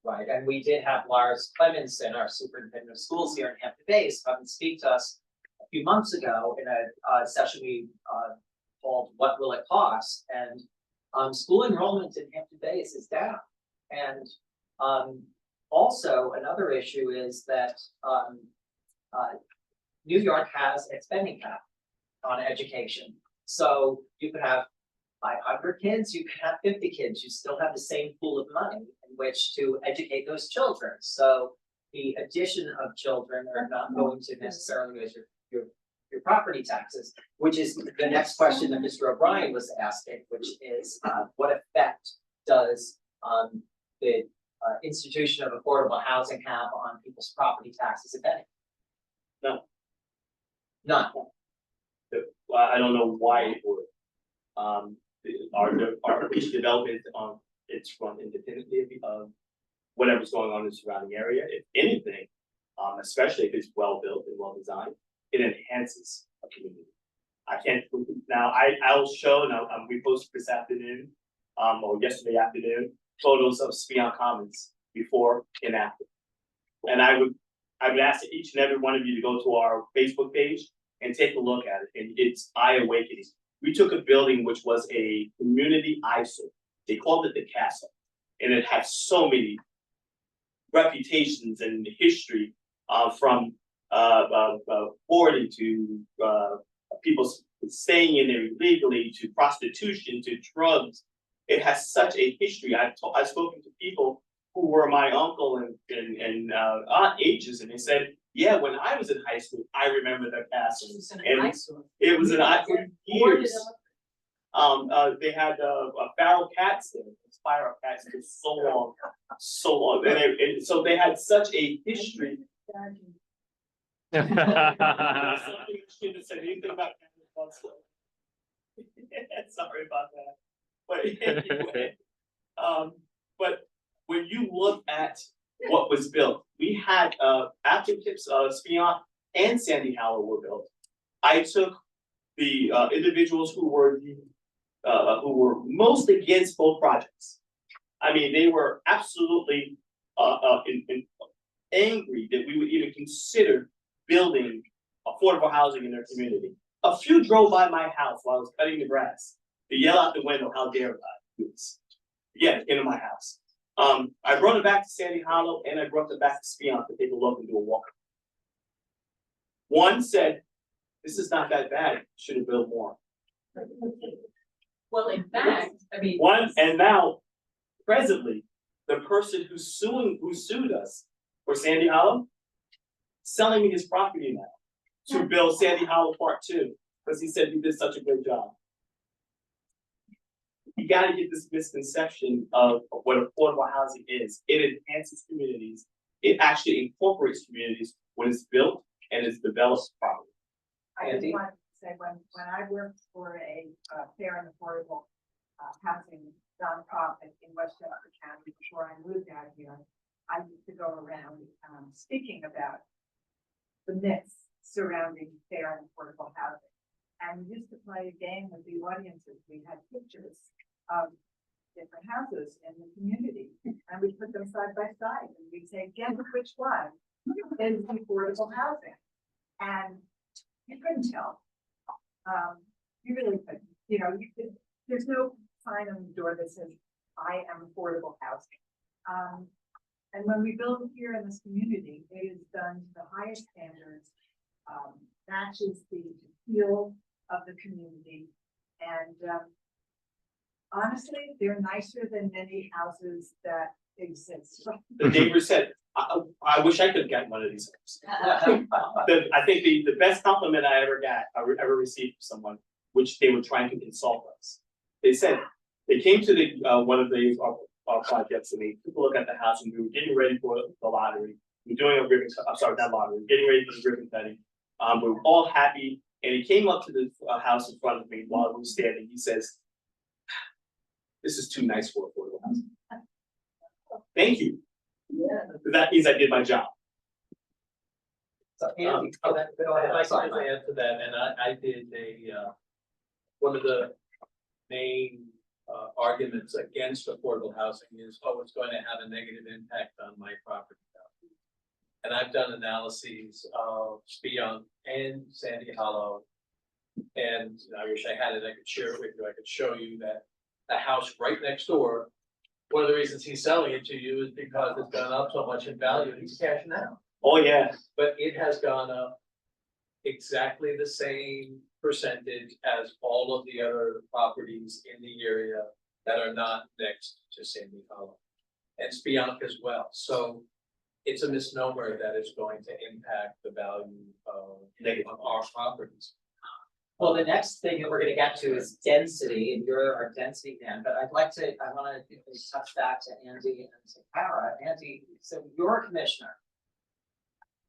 Right, and we did have Lars Clemenson, our superintendent of schools here in Hampton Bays, come and speak to us a few months ago in a session we called "What Will It Cost?" And school enrollment in Hampton Bays is down. And also another issue is that New York has a spending cap on education. So you could have 500 kids, you could have 50 kids, you still have the same pool of money in which to educate those children. So the addition of children are not going to necessarily raise your property taxes, which is the next question that Mr. O'Brien was asking, which is what effect does the institution of affordable housing have on people's property taxes, if any? None. None. Well, I don't know why it would. our each development, it's run independently of whatever's going on in the surrounding area. If anything, especially if it's well built and well designed, it enhances a community. I can't, now, I'll show, now, we posted this afternoon, or yesterday afternoon, photos of Spion Commons before and after. And I would ask each and every one of you to go to our Facebook page and take a look at it, and it's eye-awakening. We took a building which was a community eyesore. They called it the Castle, and it had so many reputations and history, from hoarding to people staying in there illegally, to prostitution, to drugs. It has such a history. I've spoken to people who were my uncle and aunt ages, and they said, yeah, when I was in high school, I remember that castle. It was an eyesore for years. They had feral cats there, spiral cats for so long, and so they had such a history. Something I shouldn't have said anything about sorry about that. But anyway, but when you look at what was built, we had after Spion and Sandy Hollow were built. I took the individuals who were most against both projects. I mean, they were absolutely angry that we would even consider building affordable housing in their community. A few drove by my house while I was cutting the grass to yell out the window, how dare I do this? Yeah, into my house. I brought it back to Sandy Hollow, and I brought it back to Spion to take a look and do a walk. One said, this is not that bad, should have built more. Well, in fact, I mean. And now, presently, the person who sued us for Sandy Hollow, selling me his property now to build Sandy Hollow Part 2, because he said he did such a great job. You gotta get this misconception of what affordable housing is. It enhances communities. It actually incorporates communities when it's built and it's developed properly. I just wanted to say, when I worked for a fair and affordable housing nonprofit in Westchester County before I moved out here, I used to go around speaking about the myths surrounding fair and affordable housing. And we used to play a game with the audiences. We had pictures of different houses in the community, and we put them side by side, and we'd say, guess which one is affordable housing? And you couldn't tell. You really couldn't. You know, there's no sign on the door that says, I am affordable housing. And when we build here in this community, it is done to the highest standards, matches the feel of the community. And honestly, they're nicer than many houses that exist. The neighbor said, I wish I could get one of these houses. I think the best compliment I ever received from someone, which they were trying to consult us. They said, they came to the one of our projects, and they took a look at the house, and we were getting ready for the lottery. We're doing a ribbon, I'm sorry, not lottery, we're getting ready for the ribbon cutting. We were all happy, and he came up to the house in front of me while we were standing. He says, this is too nice for affordable housing. Thank you. Yeah. That means I did my job. So Andy, I'd go ahead. like to add to that, and I did one of the main arguments against affordable housing is, oh, it's going to have a negative impact on my property value. And I've done analyses of Spion and Sandy Hollow, and I wish I had it, I could share it with you. I could show you that the house right next door, one of the reasons he's selling it to you is because it's gone up so much in value, he's cashing out. Oh, yeah. But it has gone up exactly the same percentage as all of the other properties in the area that are not next to Sandy Hollow and Spion as well. So it's a misnomer that it's going to impact the value of our properties. Well, the next thing that we're gonna get to is density, and you're our density man, but I wanna touch back to Andy and to Kara. Andy, so you're a commissioner.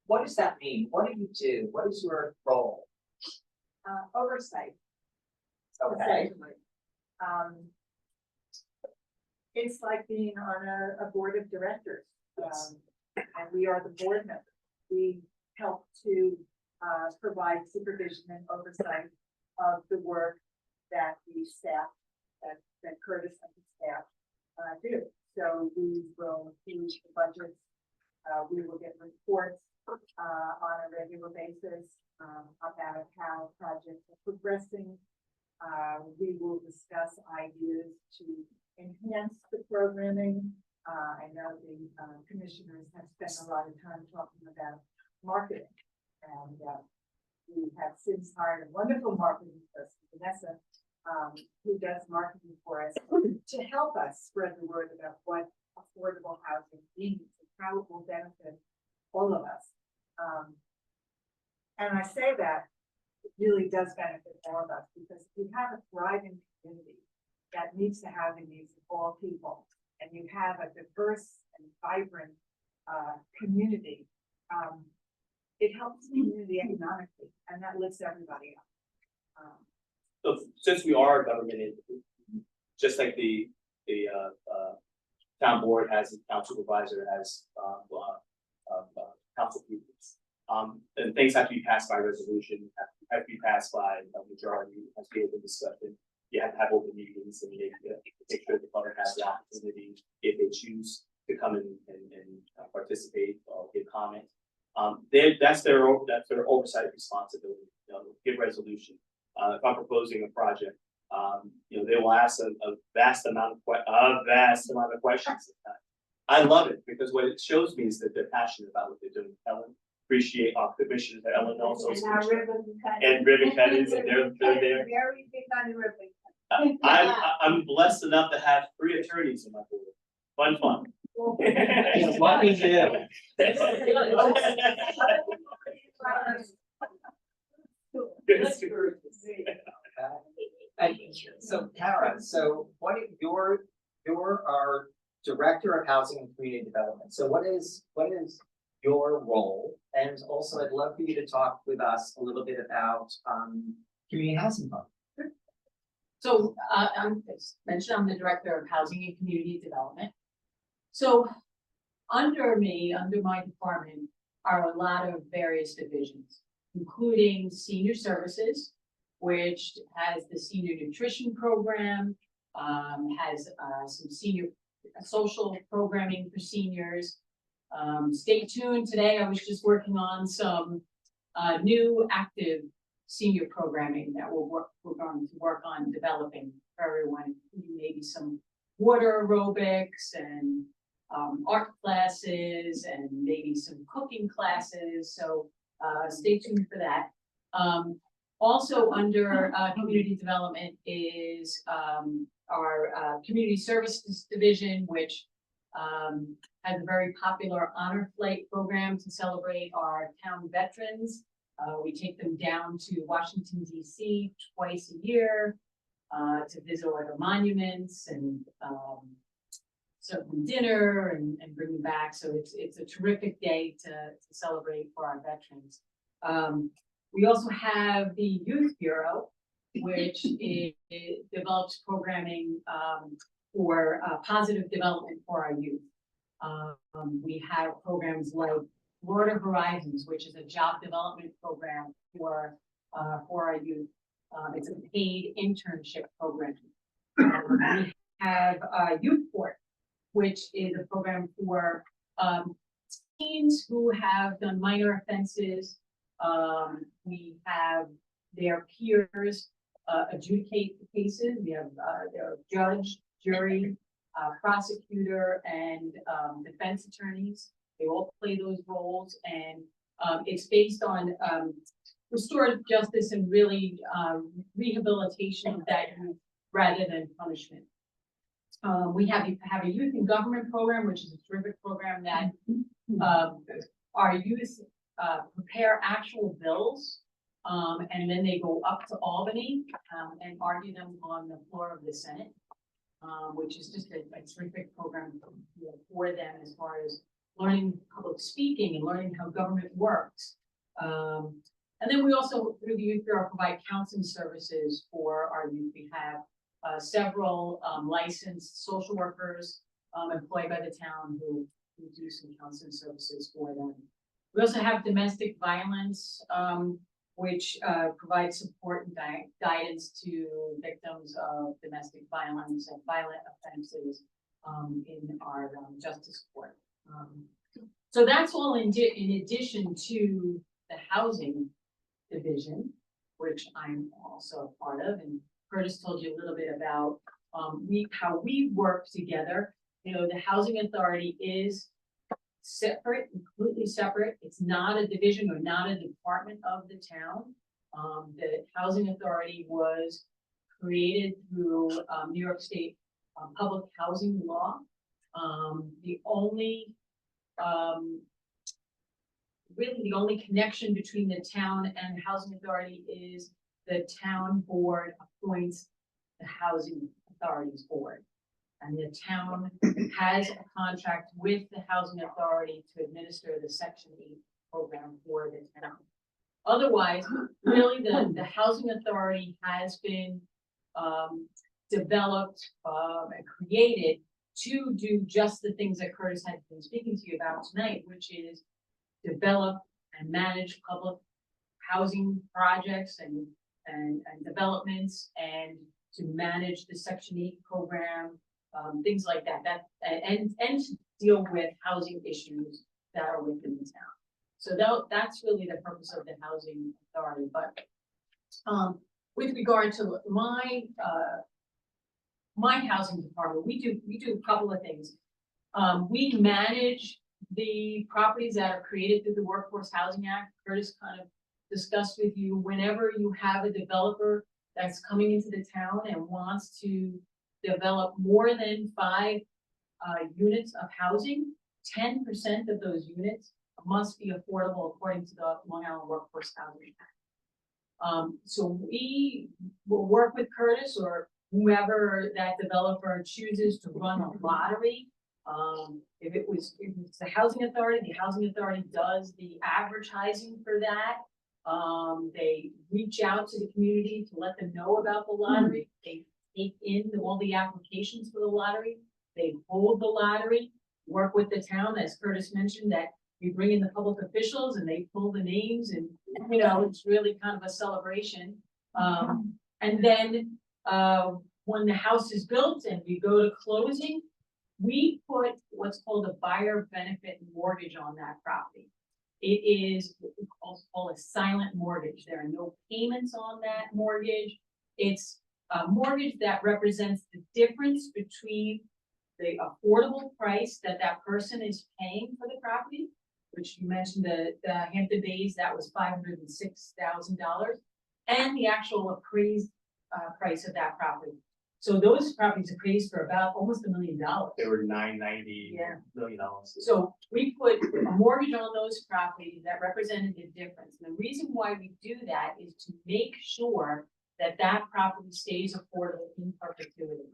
What does that mean? What do you do? What is your role? Oversight. Okay. essentially. it's like being on a board of directors. And we are the board members. We help to provide supervision and oversight of the work that the staff, that Curtis and the staff do. So we will use the budgets. We will get reports on a regular basis about how projects are progressing. We will discuss ideas to enhance the programming. I know the commissioners have spent a lot of time talking about marketing, and we have since hired a wonderful marketing person, Vanessa, who does marketing for us to help us spread the word about what affordable housing means and how it will benefit all of us. And I say that it really does benefit all of us, because if you have a thriving community that meets the housing needs of all people, and you have a diverse and vibrant community, it helps the community economically, and that lifts everybody up. So since we are a government entity, just like the town board has a town supervisor, has council people, and things have to be passed by resolution, have to be passed by a majority, has to be open discussion. You have to have open meetings, and you have to make sure the public has the opportunity, if they choose to come in and participate or give comment. That's their oversight responsibility, give resolution. If I'm proposing a project, they will ask a vast amount of questions. I love it, because what it shows me is that they're passionate about what they're doing. Ellen, appreciate our commissioners, Ellen also. And ribbon cutters, and they're there. Very big on the ribbon. I'm blessed enough to have 3 attorneys in my board. Fun. What we do. So Kara, so you're our Director of Housing and Community Development. So what is your role? And also I'd love for you to talk with us a little bit about community housing fund. So, as mentioned, I'm the Director of Housing and Community Development. So, under my department, are a lot of various divisions, including senior services, which has the senior nutrition program, has some senior social programming for seniors. Stay tuned. Today, I was just working on some new active senior programming that we're going to work on developing for everyone, maybe some water aerobics and art classes and maybe some cooking classes. So stay tuned for that. Also under community development is our community services division, which has a very popular honor flight program to celebrate our town veterans. We take them down to Washington, D.C. twice a year to visit all the monuments and serve them dinner and bring them back. So it's a terrific day to celebrate for our veterans. We also have the Youth Bureau, which develops programming for positive development for our youth. We have programs like Broader Horizons, which is a job development program for our youth. It's a paid internship program. We have Youth Court, which is a program for teens who have done minor offenses. We have their peers adjudicate the cases. We have their judge, jury, prosecutor, and defense attorneys. They all play those roles, and it's based on restorative justice and really rehabilitation of that youth rather than punishment. We have a youth in government program, which is a terrific program that our youth prepare actual bills, and then they go up to Albany and argue them on the floor of the Senate, which is just a terrific program for them as far as learning public speaking and learning how government works. And then we also, through the Youth Bureau, provide counseling services for our youth. We have several licensed social workers employed by the town who do some counseling services for them. We also have domestic violence, which provides support and guidance to victims of domestic violence and violent offenses in our justice court. So that's all in addition to the housing division, which I'm also a part of, and Curtis told you a little bit about how we work together. You know, the housing authority is separate, completely separate. It's not a division or not a department of the town. The housing authority was created through New York State public housing law. The only really the only connection between the town and the housing authority is the town board appoints the housing authority's board. And the town has a contract with the housing authority to administer the Section 8 program for the town. Otherwise, really the housing authority has been developed and created to do just the things that Curtis had been speaking to you about tonight, which is develop and manage public housing projects and developments, and to manage the Section 8 program, things like that, and to deal with housing issues that are within the town. So that's really the purpose of the housing authority. But with regard to my housing department, we do a couple of things. We manage the properties that are created through the Workforce Housing Act. Curtis kind of discussed with you, whenever you have a developer that's coming into the town and wants to develop more than 5 units of housing, 10% of those units must be affordable according to the Long Island Workforce Housing Act. So we will work with Curtis or whoever that developer chooses to run a lottery. If it's the housing authority does the advertising for that. They reach out to the community to let them know about the lottery. They take in all the applications for the lottery. They hold the lottery, work with the town, as Curtis mentioned, that we bring in the public officials and they pull the names, and you know, it's really kind of a celebration. And then when the house is built and we go to closing, we put what's called a buyer benefit mortgage on that property. It is what we call a silent mortgage. There are no payments on that mortgage. It's a mortgage that represents the difference between the affordable price that person is paying for the property, which you mentioned the Hampton Bays, that was $506,000, and the actual appraised price of that property. So those properties appraised for about almost $1 million. They were $990 Yeah. million. So we put a mortgage on those properties that represented the difference. And the reason why we do that is to make sure that property stays affordable in perpetuity.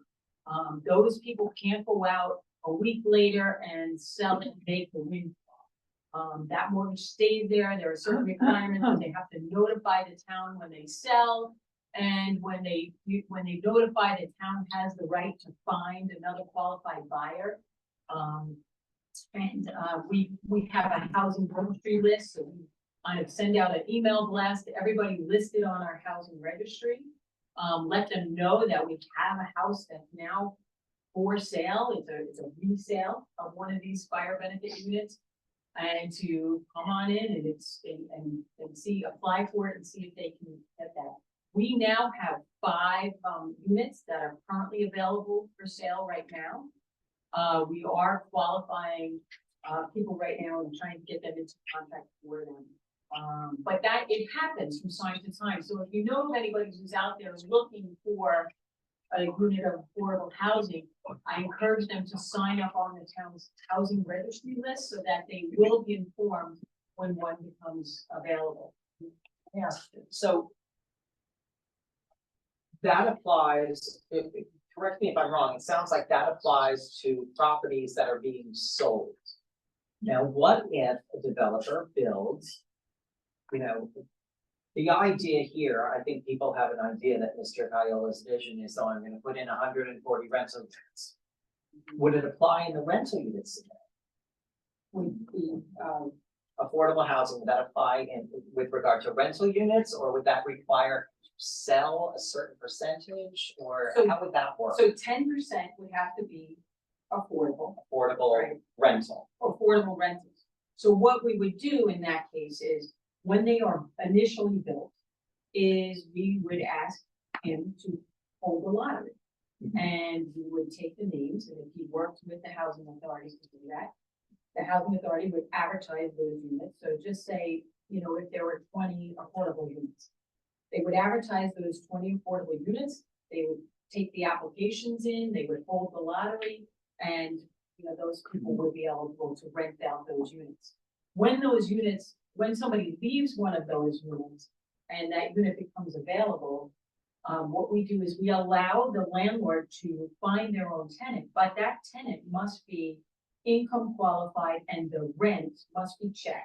Those people can't go out a week later and sell it and make the windfall. That mortgage stays there. There are certain requirements that they have to notify the town when they sell. And when they notify, the town has the right to find another qualified buyer. We have a housing registry list, so we kind of send out an email blast to everybody listed on our housing registry. Let them know that we have a house that's now for sale. It's a resale of one of these fire benefit units, and to come on in and apply for it and see if they can get that. We now have 5 units that are currently available for sale right now. We are qualifying people right now and trying to get them into contact for them. But it happens from time to time. So if you know of anybody who's out there looking for a unit of affordable housing, I encourage them to sign up on the town's housing registry list so that they will be informed when one becomes available. Yeah, so that applies, correct me if I'm wrong, it sounds like that applies to properties that are being sold. Now, what if a developer builds, the idea here, I think people have an idea that Mr. Hyola's vision is, oh, I'm gonna put in 140 rental units. Would it apply in the rental units? Would the, affordable housing, would that apply in, with regard to rental units, or would that require sell a certain percentage, or So- how would that work? So 10% would have to be affordable, Affordable Right. rental. affordable rentals. So what we would do in that case is, when they are initially built, is we would ask him to hold the lottery. Mhm. And we would take the names, and if he worked with the housing authorities to do that, the housing authority would advertise those units. So just say, you know, if there were 20 affordable units, they would advertise those 20 affordable units. They would take the applications in, they would hold the lottery, and, you know, those people would be eligible to rent out those units. When somebody leaves one of those units and that unit becomes available, what we do is we allow the landlord to find their own tenant, but that tenant must be income qualified and the rent must be check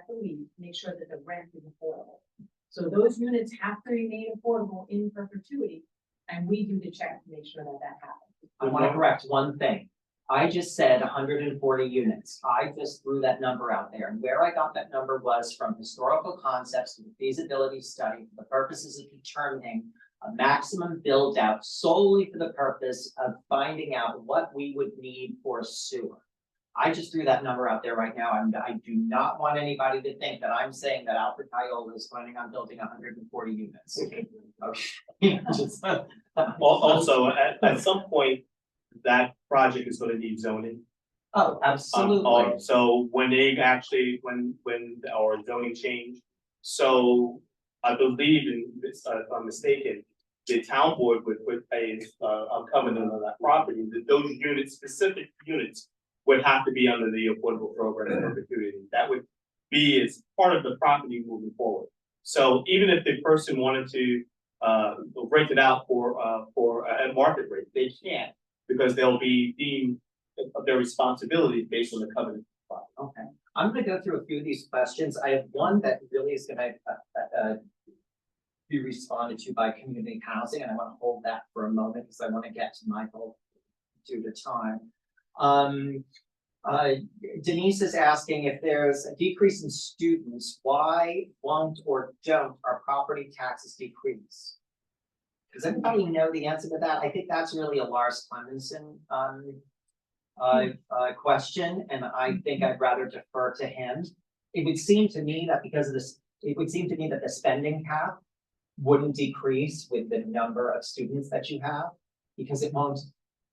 the lease, make sure that the rent is affordable. So those units have to remain affordable in perpetuity, and we do the check to make sure that that happens. I want to correct one thing. I just said 140 units. I just threw that number out there. And where I got that number was from historical concepts to the feasibility study for the purposes of determining a maximum build out solely for the purpose of finding out what we would need for a sewer. I just threw that number out there right now, and I do not want anybody to think that I'm saying that Alfred Hyola is planning on building 140 units. Okay. Just- Also, at some point, that project is gonna need zoning. Oh, absolutely. So when they actually, when our zoning change, so I believe in this, if I'm mistaken, the town board would put a covenant on that property, that those units, specific units, would have to be under the affordable program in perpetuity. That would be as part of the property moving forward. So even if the person wanted to rent it out for a market rate, they can't, because they'll be deemed of their responsibility based on the covenant. Okay, I'm gonna go through a few of these questions. I have one that really is gonna be responded to by community housing, and I wanna hold that for a moment because I wanna get to Michael due to time. Denise is asking if there's a decrease in students, why won't or don't our property taxes decrease? Does anybody know the answer to that? I think that's really a Lars Clemenson question, and I think I'd rather defer to him. It would seem to me that because of this, it would seem to me that the spending cap wouldn't decrease with the number of students that you have, because it won't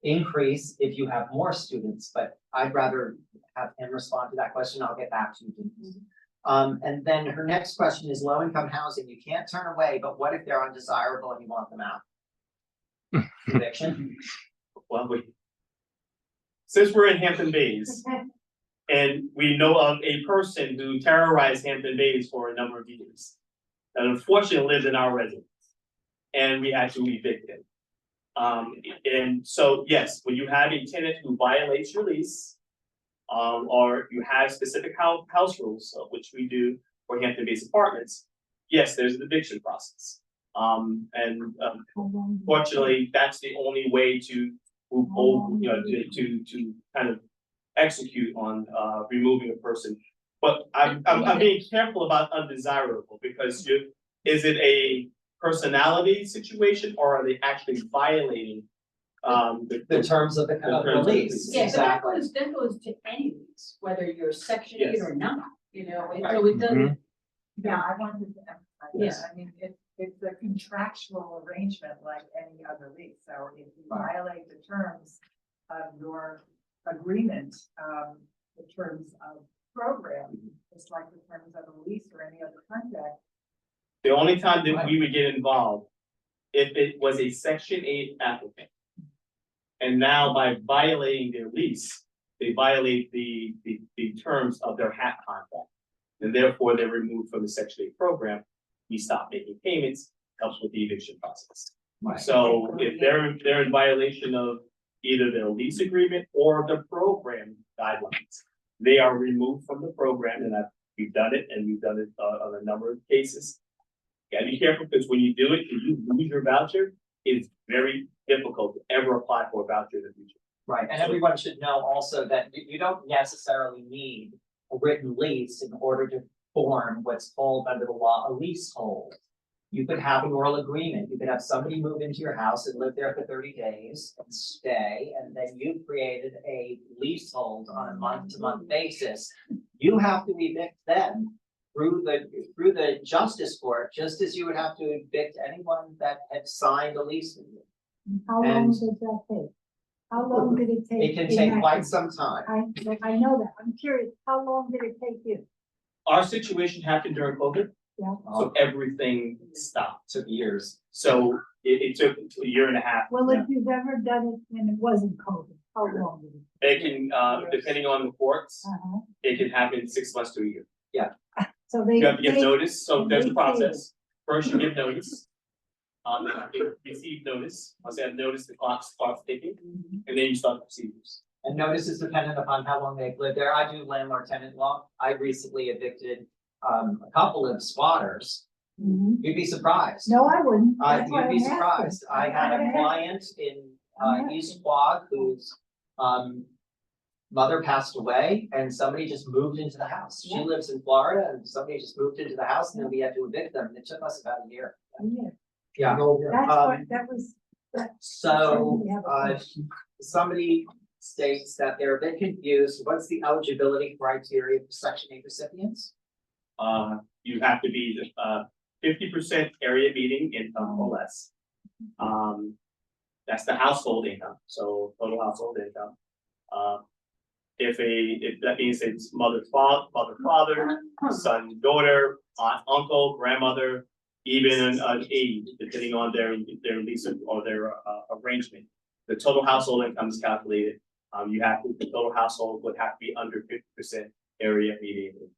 increase if you have more students, but I'd rather have him respond to that question. I'll get back to you, Denise. And then her next question is low income housing. You can't turn away, but what if they're undesirable and you want them out? Eviction? Well, since we're in Hampton Bays, and we know of a person who terrorized Hampton Bays for a number of years, that unfortunately lives in our residence, and we had to evict him. And so, yes, when you have a tenant who violates your lease, or you have specific house rules, which we do for Hampton Bays apartments, yes, there's an eviction process. Fortunately, that's the only way to move over, you know, to kind of execute on removing a person. But I'm being careful about undesirable, because is it a personality situation, or are they actually violating The terms of the lease. Yeah, so Exactly. that goes to any lease, whether you're section 8 Yes. or not, you know, and Right. so it doesn't. Yeah, I wanted to emphasize Yes. that. I mean, it's a contractual arrangement like any other lease. So if you violate the terms of your agreement, the terms of program, it's like the terms of a lease or any other contract. The only time that we would get involved, if it was a section 8 applicant. And now by violating their lease, they violate the terms of their HAP contract. And therefore they're removed from the section 8 program. We stop making payments, helps with the eviction process. Right. So if they're in violation of either their lease agreement or the program guidelines, they are removed from the program, and we've done it on a number of cases. You gotta be careful, because when you do it, and you lose your voucher, it's very difficult to ever apply for a voucher in the future. Right, and everyone should know also that you don't necessarily need a written lease in order to form what's called under the law a leasehold. You could have an oral agreement, you could have somebody move into your house and live there for 30 days and stay, and then you created a leasehold on a month-to-month basis. You have to evict them through the justice court, just as you would have to evict anyone that had signed a lease with you. How long And- does that take? How long did it take? It can in take that quite case? some time. I know that. I'm curious, how long did it take you? Our situation happened during COVID, Yeah. so everything stopped. Took years. So it took a year and a half. Well, if you've ever done it when it wasn't COVID, how long did it? It can, depending on the courts, Uh-huh. it can happen 6 months to a year. So they. You have to give they- notice, so and there's a they process. First, you give notice. Then you receive notice. Once they have notice, the clock starts ticking, and then you start procedures. And notice is dependent upon how long they've lived there. I do landlord tenant law. I recently evicted a couple of squatters. Mhm. You'd be surprised. No, I wouldn't. That's why You'd be I'm asking. surprised. I had I'm a asking. client in I'm East Quad whose mother passed away and somebody just moved into the house. She Yeah. lives in Florida and somebody just moved into the house and then we had to evict them. It took us about a year. Yeah, Yeah. that's Um, what, that was, that. So, We have a uh, question. somebody states that they're a bit confused. What's the eligibility criteria for Section 8 recipients? You have to be 50% area median income or less. That's the household income, so total household income. If that means it's mother, father, son, daughter, aunt, uncle, grandmother, even an aide, depending on their lease or their arrangement. The total household income is calculated. The total household would have to be under 50% area median.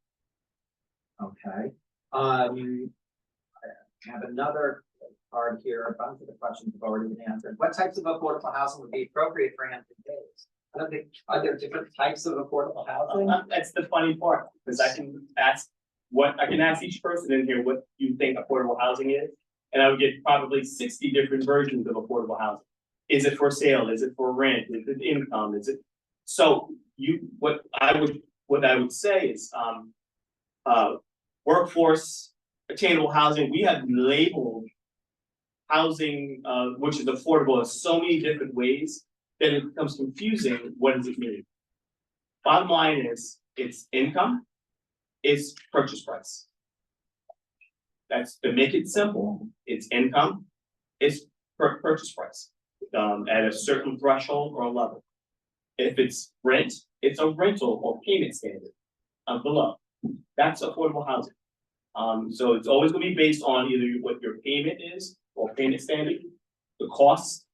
Okay. I have another card here. A bunch of the questions have already been answered. What types of affordable housing would be appropriate for Hampton Bays? I don't think, are there different types of affordable housing? That's the funny part, because I can ask each person in here what you think affordable housing is. And I would get probably 60 different versions of affordable housing. Is it for sale? Is it for rent? Is it income? Is it? So what I would say is, workforce attainable housing, we have labeled housing, which is affordable in so many different ways that it becomes confusing. What does it mean? Bottom line is, it's income, it's purchase price. That's to make it simple. It's income, it's purchase price, at a certain threshold or level. If it's rent, it's a rental or payment standard below. That's affordable housing. So it's always gonna be based on either what your payment is or payment standard, the cost,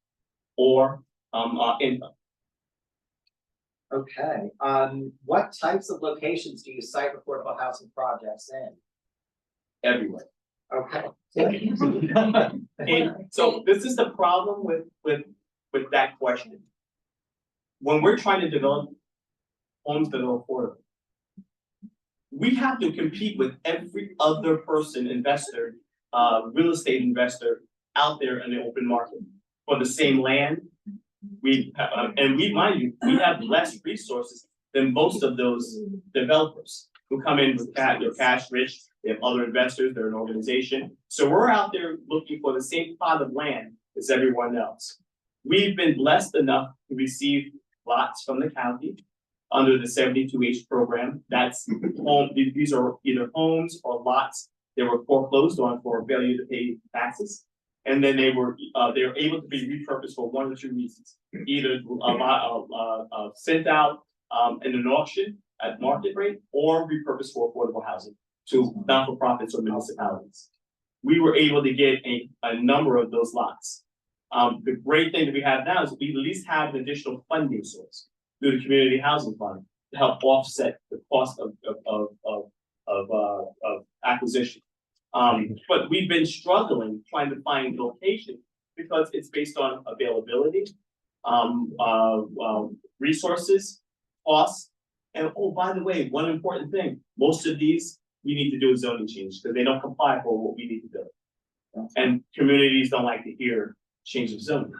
or income. Okay, what types of locations do you cite affordable housing projects in? Everywhere. Okay. And so this is the problem with that question. When we're trying to develop homes that are affordable, we have to compete with every other person, investor, real estate investor out there in the open market for the same land. Mind you, we have less resources than most of those developers who come in with they're cash rich, they have other investors, they're an organization. So we're out there looking for the same plot of land as everyone else. We've been blessed enough to receive lots from the county under the 72H program. That's these are either homes or lots that were foreclosed on for failure to pay taxes. And then they were able to be repurposed for one or two reasons. Either sent out in an auction at market rate, or repurposed for affordable housing to not-for-profits or municipalities. We were able to get a number of those lots. The great thing that we have now is we at least have an additional funding source through the Community Housing Fund to help offset the cost of acquisition. But we've been struggling trying to find location because it's based on availability, resources, costs, and oh, by the way, one important thing, most of these we need to do a zoning change because they don't comply for what we need to do. And communities don't like to hear change of zone.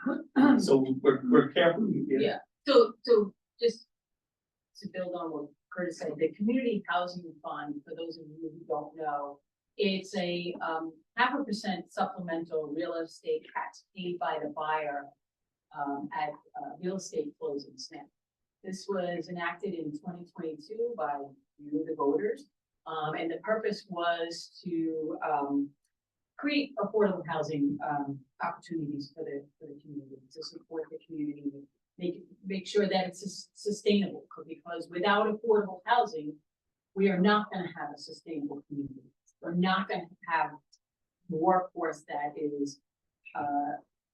So we're careful. Yeah, so just to build on what Curtis said, the Community Housing Fund, for those of you who don't know, it's a 0.5% supplemental real estate tax paid by the buyer at real estate closings now. This was enacted in 2022 by you, the voters, and the purpose was to create affordable housing opportunities for the community, to support the community, make sure that it's sustainable, because without affordable housing, we are not gonna have a sustainable community. We're not gonna have the workforce that is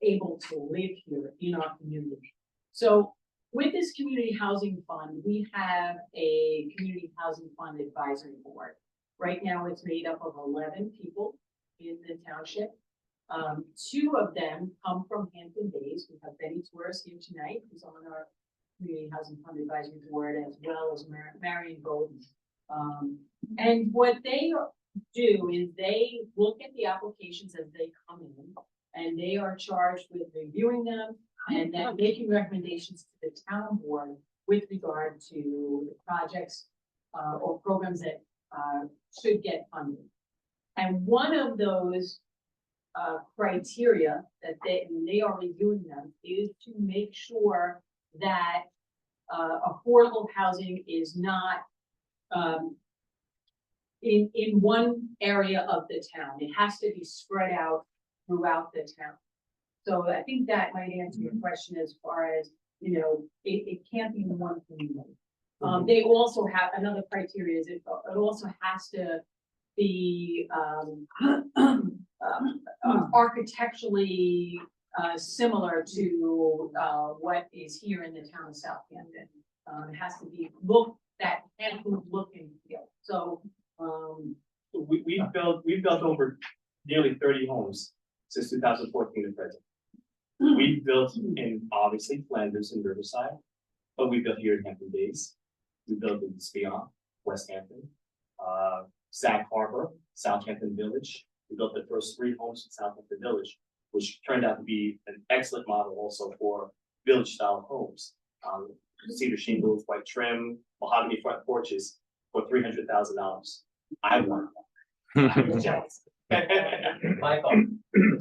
able to live here in our community. So with this community housing fund, we have a community housing fund advisory board. Right now, it's made up of 11 people in the township. 2 of them come from Hampton Bays. We have Betty Torres here tonight, who's on our community housing fund advisory board, as well as Marion Golden. And what they do is they look at the applications as they come in, and they are charged with reviewing them and then making recommendations to the town board with regard to the projects or programs that should get funded. And one of those criteria that they are reviewing them is to make sure that affordable housing is not in one area of the town. It has to be spread out throughout the town. So I think that might answer your question as far as, you know, it can't be in one community. They also have another criteria is it also has to be architecturally similar to what is here in the town of Southampton. It has to be look and feel. So we've built over nearly 30 homes since 2014 to present. We've built in obviously Flanders and Riverside, but we built here in Hampton Bays. We built in Spion, West Hampton, Sag Harbor, Southampton Village. We built the first 3 homes in Southampton Village, which turned out to be an excellent model also for village style homes. Cedar shingles, white trim, mahogany front porches for $300,000. I want one. I was jealous. Michael,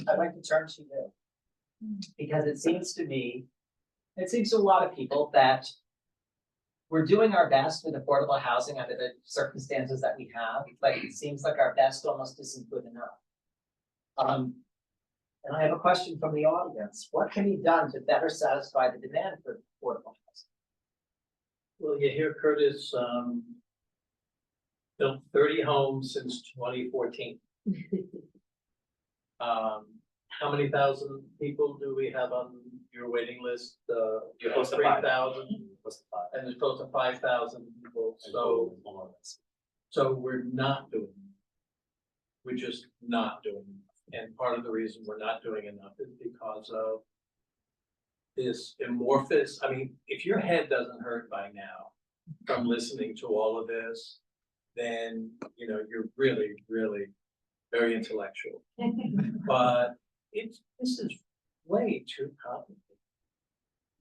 I'd like to turn to you. Because it seems to a lot of people that we're doing our best with affordable housing under the circumstances that we have, but it seems like our best almost isn't good enough. And I have a question from the audience. What can be done to better satisfy the demand for affordable housing? Well, you hear Curtis, built 30 homes since 2014. How many thousand people do we have on your waiting list? You're close to 3,000, and there's close to 5,000 people. So we're not doing enough. We're just not doing enough. And part of the reason we're not doing enough is because of this amorphous. I mean, if your head doesn't hurt by now from listening to all of this, then you know you're really, really very intellectual. But this is way too complicated.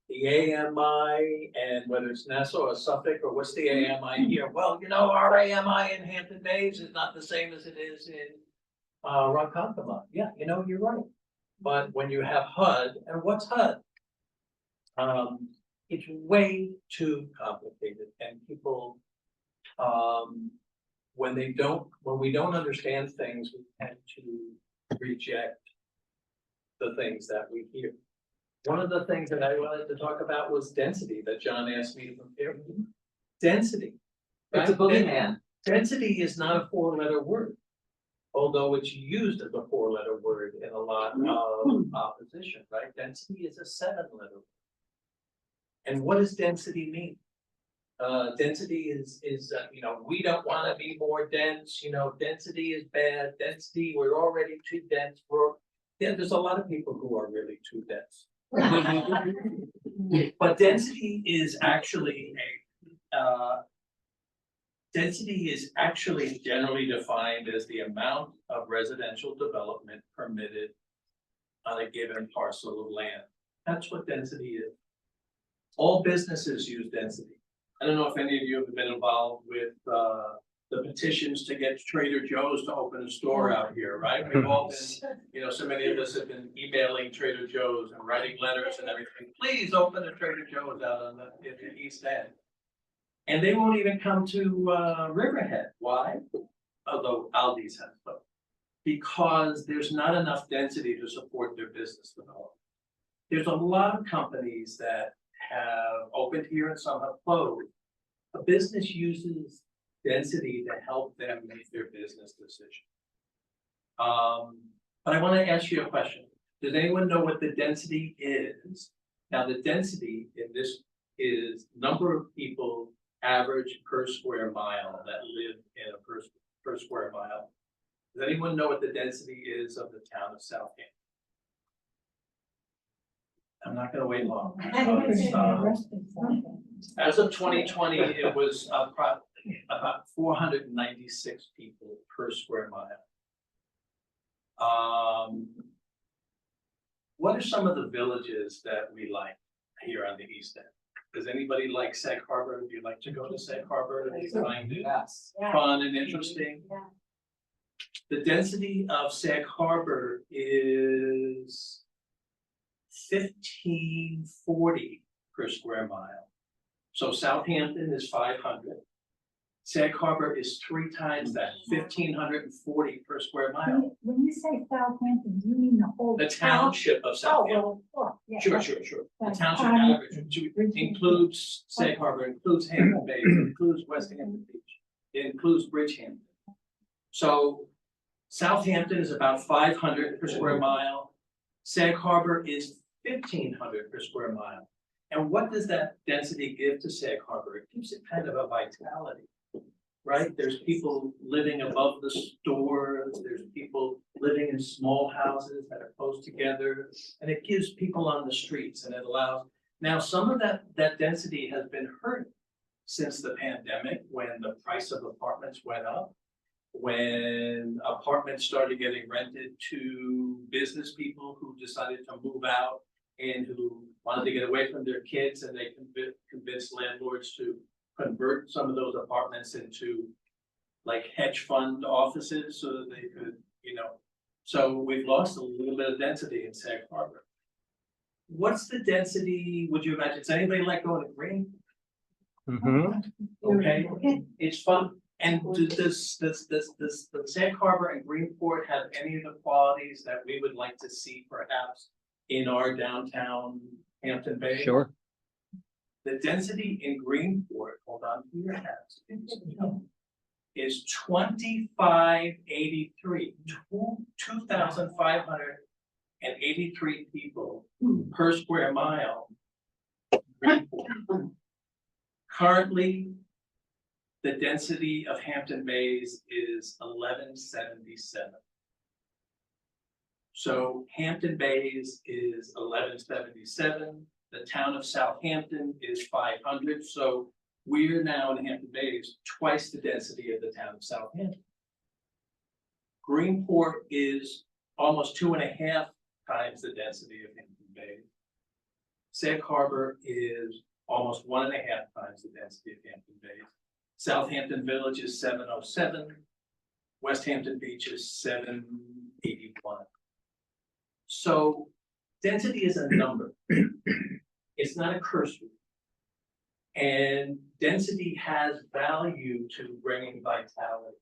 The AMI, and whether it's Nassau or Suffolk, or what's the AMI here? Well, you know, our AMI in Hampton Bays is not the same as it is in Ronkonkoma. Yeah, you know, you're right. But when you have HUD, and what's HUD? It's way too complicated, and people, when we don't understand things, we tend to reject the things that we hear. One of the things that I wanted to talk about was density that John asked me to prepare. Density. It's a boogeyman. Density is not a 4-letter word, although it's used as a 4-letter word in a lot of opposition, right? Density is a 7-letter word. And what does density mean? Density is you know, we don't want to be more dense, you know, density is bad, density, we're already too dense. There's a lot of people who are really too dense. But density is actually Density is actually generally defined as the amount of residential development permitted on a given parcel of land. That's what density is. All businesses use density. I don't know if any of you have been involved with the petitions to get Trader Joe's to open a store out here, right? We've all been, so many of us have been emailing Trader Joe's and writing letters and everything. Please open a Trader Joe's out on in the East End. And they won't even come to Riverhead. Why? Although Aldi's has both. Because there's not enough density to support their business development. There's a lot of companies that have opened here and some have closed. A business uses density to help them make their business decision. But I want to ask you a question. Does anyone know what the density is? Now, the density in this is number of people average per square mile that live in a per square mile. Does anyone know what the density is of the town of Southampton? I'm not going to wait long. As of 2020, it was about 496 people per square mile. What are some of the villages that we like here on the East End? Does anybody like Sag Harbor? Do you like to go to Sag Harbor? Do you find it fun and interesting? Yeah. The density of Sag Harbor is 1540 per square mile. So Southampton is 500. Sag Harbor is 3 times that, 1540 per square mile. When you say Southampton, do you mean the whole? The township of Oh, Southampton. well, yeah. Sure. The township average, which includes Sag Harbor, includes Hampton Bays, includes West Hampton Beach, it includes Bridgehampton. So Southampton is about 500 per square mile. Sag Harbor is 1500 per square mile. And what does that density give to Sag Harbor? It gives it kind of a vitality, right? There's people living above the stores, there's people living in small houses that are close together, and it gives people on the streets, and it allows. Now, some of that density has been hurt since the pandemic, when the price of apartments went up, when apartments started getting rented to business people who decided to move out and who wanted to get away from their kids, and they convinced landlords to convert some of those apartments into like hedge fund offices so that they could, so we've lost a little bit of density in Sag Harbor. What's the density, would you imagine? Does anybody like going to Green? Okay, it's fun. And does the Sag Harbor and Greenport have any of the qualities that we would like to see perhaps in our downtown Hampton Bays? Sure. The density in Greenport, hold on to your hats, is 2583, 2,583 people per square mile. Greenport. Currently, the density of Hampton Bays is 1177. So Hampton Bays is 1177. The town of Southampton is 500. So we're now in Hampton Bays twice the density of the town of Southampton. Greenport is almost 2.5 times the density of Hampton Bays. Sag Harbor is almost 1.5 times the density of Hampton Bays. Southampton Village is 707. West Hampton Beach is 781. So density is a number. It's not a cursory. And density has value to bringing vitality.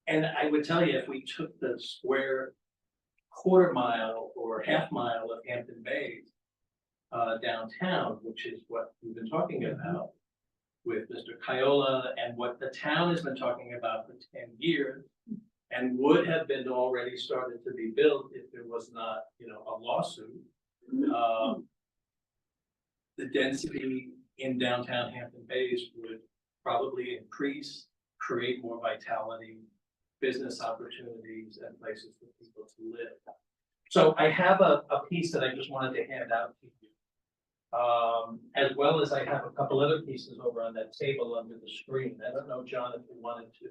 And I would tell you, if we took the square quarter mile or half mile of Hampton Bays downtown, which is what we've been talking about with Mr. Kiola and what the town has been talking about for 10 years, and would have been already started to be built if there was not, a lawsuit. The density in downtown Hampton Bays would probably increase, create more vitality, business opportunities, and places for people to live. So I have a piece that I just wanted to hand out to you. As well as I have a couple other pieces over on that table under the screen. I don't know, John, if you wanted to.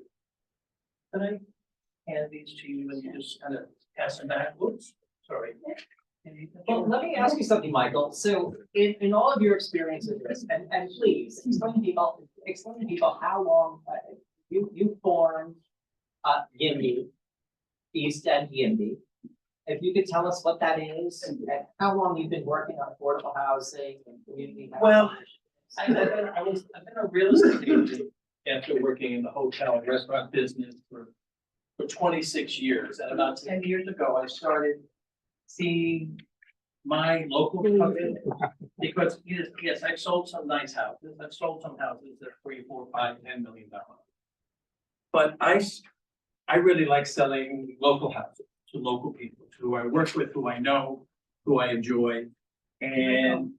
Can I hand these to you and you just kind of pass them back? Whoops, sorry. Well, let me ask you something, Michael. So in all of your experiences with this, and please explain to people how long you formed YIMBY, East End YIMBY. If you could tell us what that is and how long you've been working on affordable housing and community housing. Well, I've been a real estate agent after working in the hotel and restaurant business for 26 years. And about 10 years ago, I started seeing my local company, because yes, I've sold some nice houses. I've sold some houses that are $3, $4, $5, $10 million. But I really like selling local houses to local people, who I work with, who I know, who I enjoy. And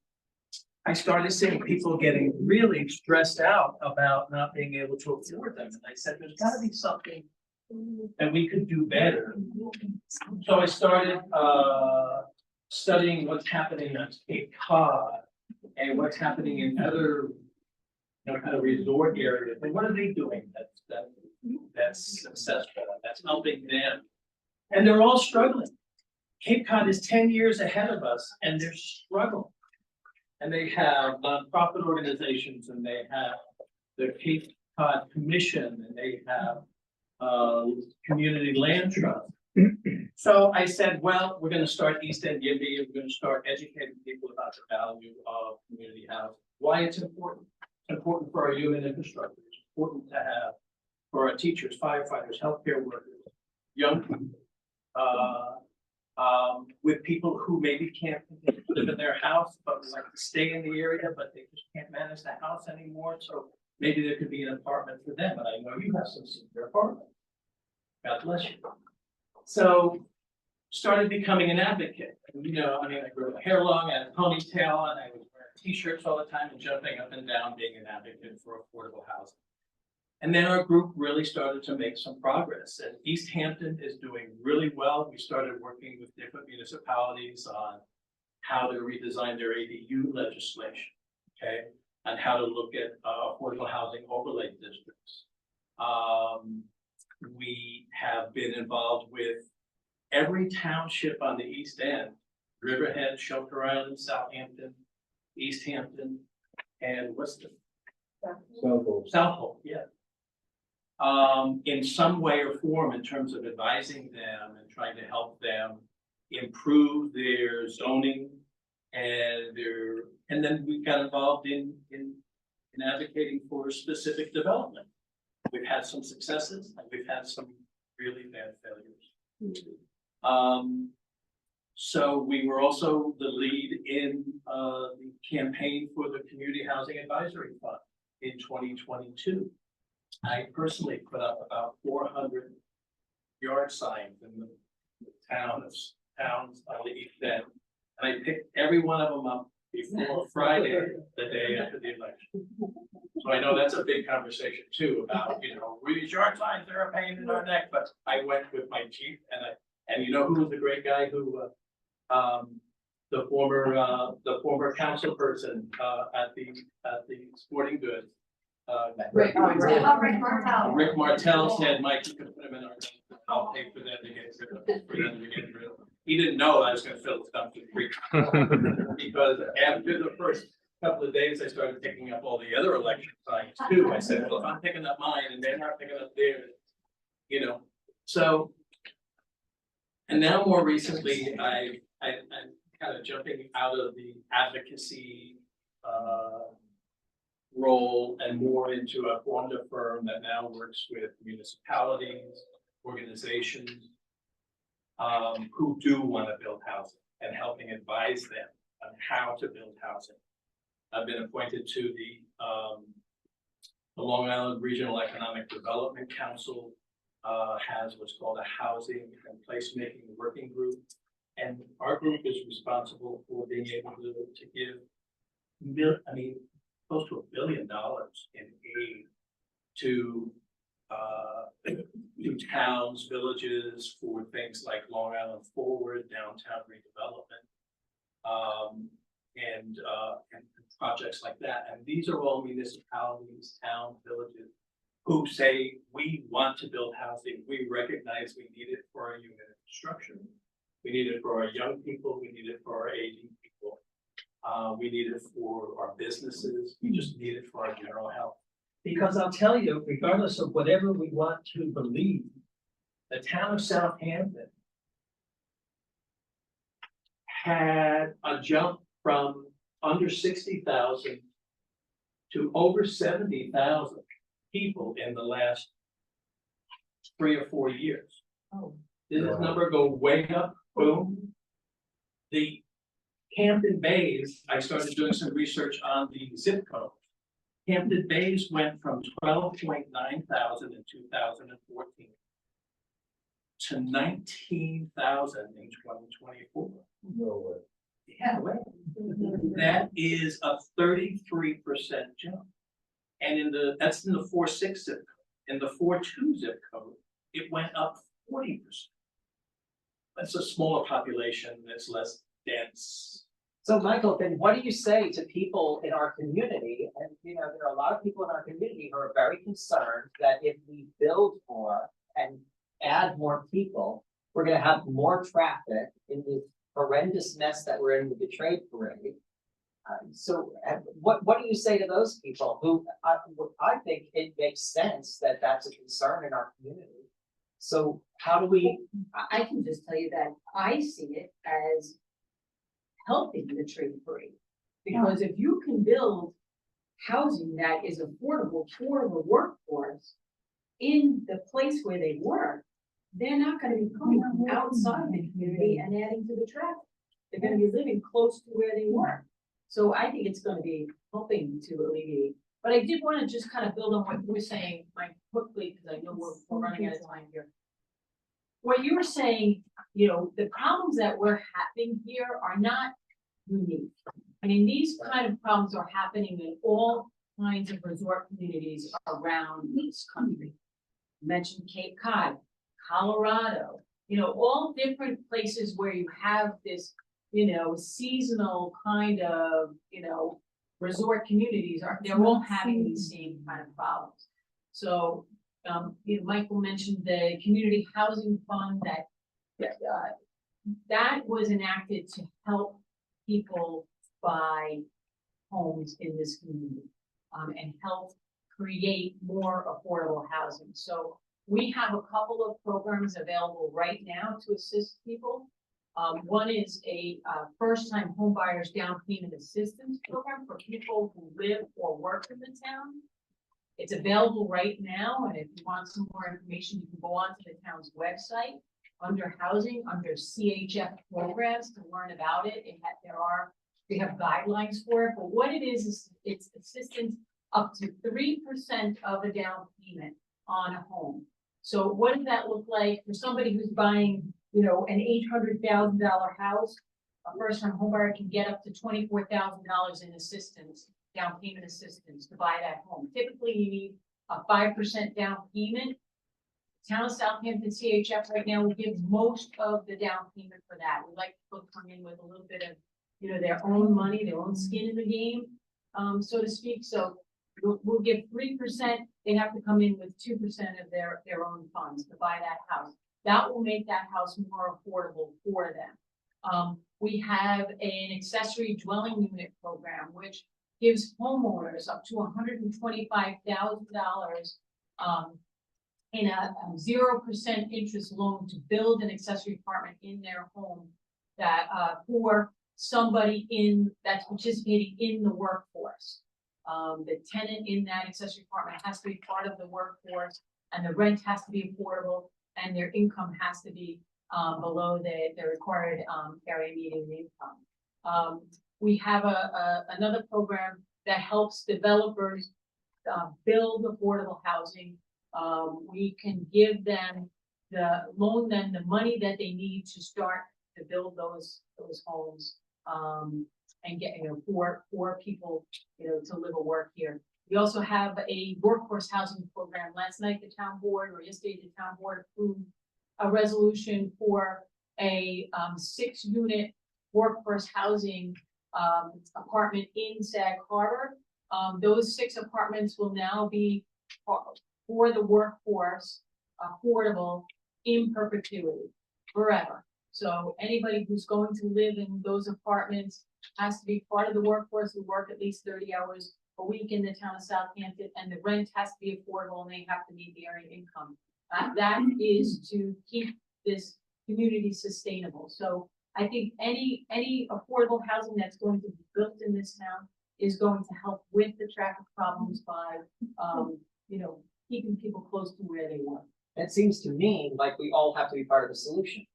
I started seeing people getting really stressed out about not being able to afford them. And I said, there's gotta be something that we could do better. So I started studying what's happening at Cape Cod and what's happening in other, kind of resort areas. And what are they doing that's successful, that's helping them? And they're all struggling. Cape Cod is 10 years ahead of us and they're struggling. And they have nonprofit organizations and they have the Cape Cod Commission and they have community land trust. So I said, well, we're going to start East End YIMBY and we're going to start educating people about the value of community housing. Why it's important. It's important for our human infrastructure. It's important to have for our teachers, firefighters, healthcare workers, young people, with people who maybe can't live in their house, but would like to stay in the area, but they just can't manage the house anymore. So maybe there could be an apartment for them. And I know you have some senior apartments. God bless you. So started becoming an advocate. And, I grew my hair long and a ponytail, and I was wearing t-shirts all the time and jumping up and down being an advocate for affordable housing. And then our group really started to make some progress. And East Hampton is doing really well. We started working with different municipalities on how to redesign their ADU legislation, okay? And how to look at affordable housing overlay districts. We have been involved with every township on the East End: Riverhead, Shelter Island, Southampton, East Hampton, and what's the Southold, yeah. In some way or form, in terms of advising them and trying to help them improve their zoning and then we got involved in advocating for specific development. We've had some successes and we've had some really bad failures. So we were also the lead in the campaign for the Community Housing Advisory Fund in 2022. I personally put up about 400 yard signs in the towns on the East End. And I picked every one of them up before Friday, the day after the election. So I know that's a big conversation too about, these yard signs are a pain in our neck, but I went with my chief and you know who was the great guy who, the former council person at the sporting goods. Rick Martell said, Mike, you can put him in our, I'll pay for them to get rid of them. He didn't know I was gonna fill the dumpster free. Because after the first couple of days, I started picking up all the other election signs too. I said, well, if I'm picking up mine and they're not picking up theirs, so. And now more recently, I'm kind of jumping out of the advocacy role and more into a formed a firm that now works with municipalities, organizations who do want to build housing and helping advise them on how to build housing. I've been appointed to the Long Island Regional Economic Development Council. Has what's called a housing and placemaking working group. And our group is responsible for being able to give close to $1 billion in aid to towns, villages for things like Long Island Forward, downtown redevelopment. and projects like that. And these are all municipalities, towns, villages who say, we want to build housing. We recognize we need it for our unit construction. We need it for our young people. We need it for our aging people. We need it for our businesses. We just need it for our general health. Because I'll tell you, regardless of whatever we want to believe, the town of Southampton had a jump from under 60,000 to over 70,000 people in the last 3 or 4 years. Oh. Did this number go way up? Boom. The Hampton Bays, I started doing some research on the zip code. Hampton Bays went from 12.9 thousand in 2014 to 19,000 in 2024. No way. Yeah, right. That is a 33% jump. And that's in the 4.6 zip code. In the 4.2 zip code, it went up 40%. That's a smaller population that's less dense. So Michael, then what do you say to people in our community? And there are a lot of people in our community who are very concerned that if we build more and add more people, we're gonna have more traffic in this horrendous mess that we're in with the trade parade. So what do you say to those people who, I think it makes sense that that's a concern in our community? So how do we? I can just tell you that I see it as helping the trade parade. Because if you can build housing that is affordable for the workforce in the place where they work, they're not gonna be coming from outside the community and adding to the traffic. They're gonna be living close to where they work. So I think it's gonna be helping to alleviate. But I did wanna just kind of build on what you were saying, Mike, quickly, because I know we're running out of time here. What you were saying, the problems that we're having here are not unique. I mean, these kind of problems are happening in all kinds of resort communities around this country. You mentioned Cape Cod, Colorado, all different places where you have this, seasonal kind of, resort communities they're all having these same kind of problems. So, Michael mentioned the community housing fund that was enacted to help people buy homes in this community, and help create more affordable housing. So we have a couple of programs available right now to assist people. One is a first-time homebuyers down payment assistance program for people who live or work in the town. It's available right now, and if you want some more information, you can go onto the town's website under housing, under CHF programs to learn about it. We have guidelines for it, but what it is it's assistance up to 3% of a down payment on a home. So what does that look like for somebody who's buying, an $800,000 house? A first-time homebuyer can get up to $24,000 in assistance, down payment assistance to buy that home. Typically, you need a 5% down payment. Town of Southampton CHF right now will give most of the down payment for that. We like people to come in with a little bit of, their own money, their own skin in the game, so to speak. So we'll give 3%. They have to come in with 2% of their own funds to buy that house. That will make that house more affordable for them. We have an accessory dwelling unit program, which gives homeowners up to $125,000 in a 0% interest loan to build an accessory apartment in their home that for somebody that's participating in the workforce. The tenant in that accessory apartment has to be part of the workforce, and the rent has to be affordable, and their income has to be below the required area median income. We have another program that helps developers build affordable housing. We can give them loan them the money that they need to start to build those homes, and get, for people, to live or work here. We also have a workforce housing program. Last night, the town board, or yesterday, the town board approved a resolution for a 6-unit workforce housing apartment in Sag Harbor. Those 6 apartments will now be for the workforce, affordable in perpetuity, forever. So anybody who's going to live in those apartments has to be part of the workforce who work at least 30 hours a week in the town of Southampton, and the rent has to be affordable and they have to meet the area income. That is to keep this community sustainable. So I think any affordable housing that's going to be built in this town is going to help with the traffic problems by, keeping people close to where they work. It seems to me like we all have to be part of the solution.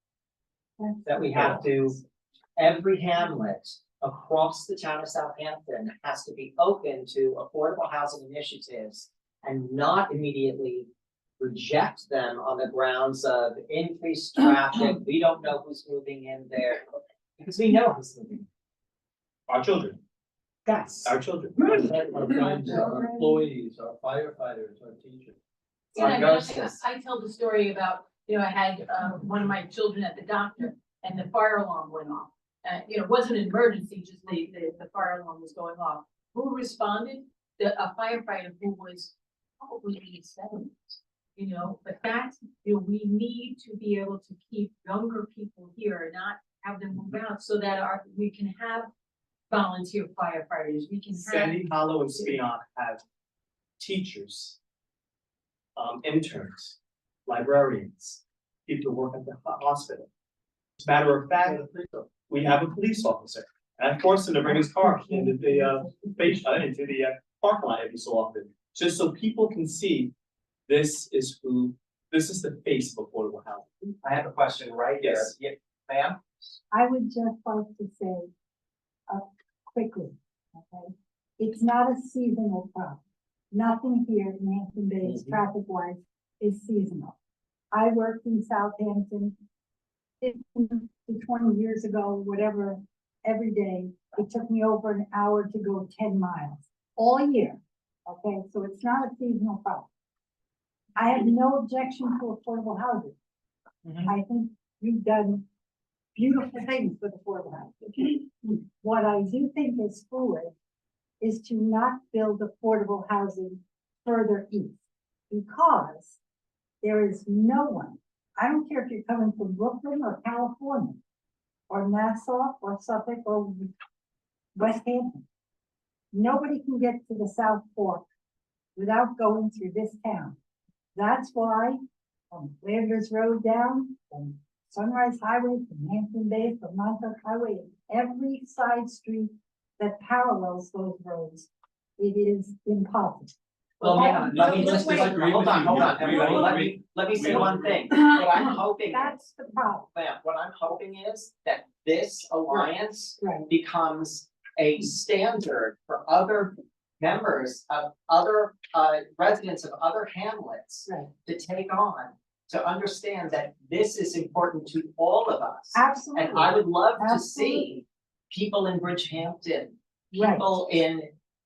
That we have to, every hamlet across the town of Southampton has to be open to affordable housing initiatives and not immediately reject them on the grounds of increased traffic. We don't know who's moving in there, because we know who's moving. Our children, Yes. our children. Our friends, our employees, our firefighters, our teachers. Yeah, I mean, nurses. I tell the story about, I had one of my children at the doctor and the fire alarm went off. It wasn't an emergency, just the fire alarm was going off. Who responded? A firefighter who was probably in his 70s, but that's, we need to be able to keep younger people here and not have them move out so that we can have volunteer firefighters, we can have. Sandy Hollow and Spion have teachers, interns, librarians, people who work at the hospital. As a matter of fact, we have a police officer, and I forced him to bring his car into the parking lot every so often, just so people can see this is the face of affordable housing. I have a question right here. Yes. Yeah, ma'am? I would just like to say, quickly, okay? It's not a seasonal problem. Nothing here in Hampton Bays, traffic-wise, is seasonal. I worked in Southampton 15 to 20 years ago, whatever, every day. It took me over an hour to go 10 miles, all year, okay? So it's not a seasonal problem. I have no objection to affordable housing. Mhm. I think you've done beautiful things with affordable housing. What I do think is foolish is to not build affordable housing further east, because there is no one, I don't care if you're coming from Brooklyn or California, or Nassau, or Suffolk, or West Hampton. Nobody can get to the South Fork without going through this town. That's why from Flanders Road down, from Sunrise Highway, from Hampton Bays, from Montauk Highway, every side street that parallels those roads, it is impossible. Well, yeah, let me no, just wait. disagree. Hold on, everybody. Let me say one thing. What I'm hoping, That's the problem, ma'am, what I'm hoping is that this alliance right? becomes a standard for other members of other residents of other hamlets Right, to take on, to understand that this is important to all of us. absolutely. And I would love to Absolutely. see people in Bridgehampton, Right. people in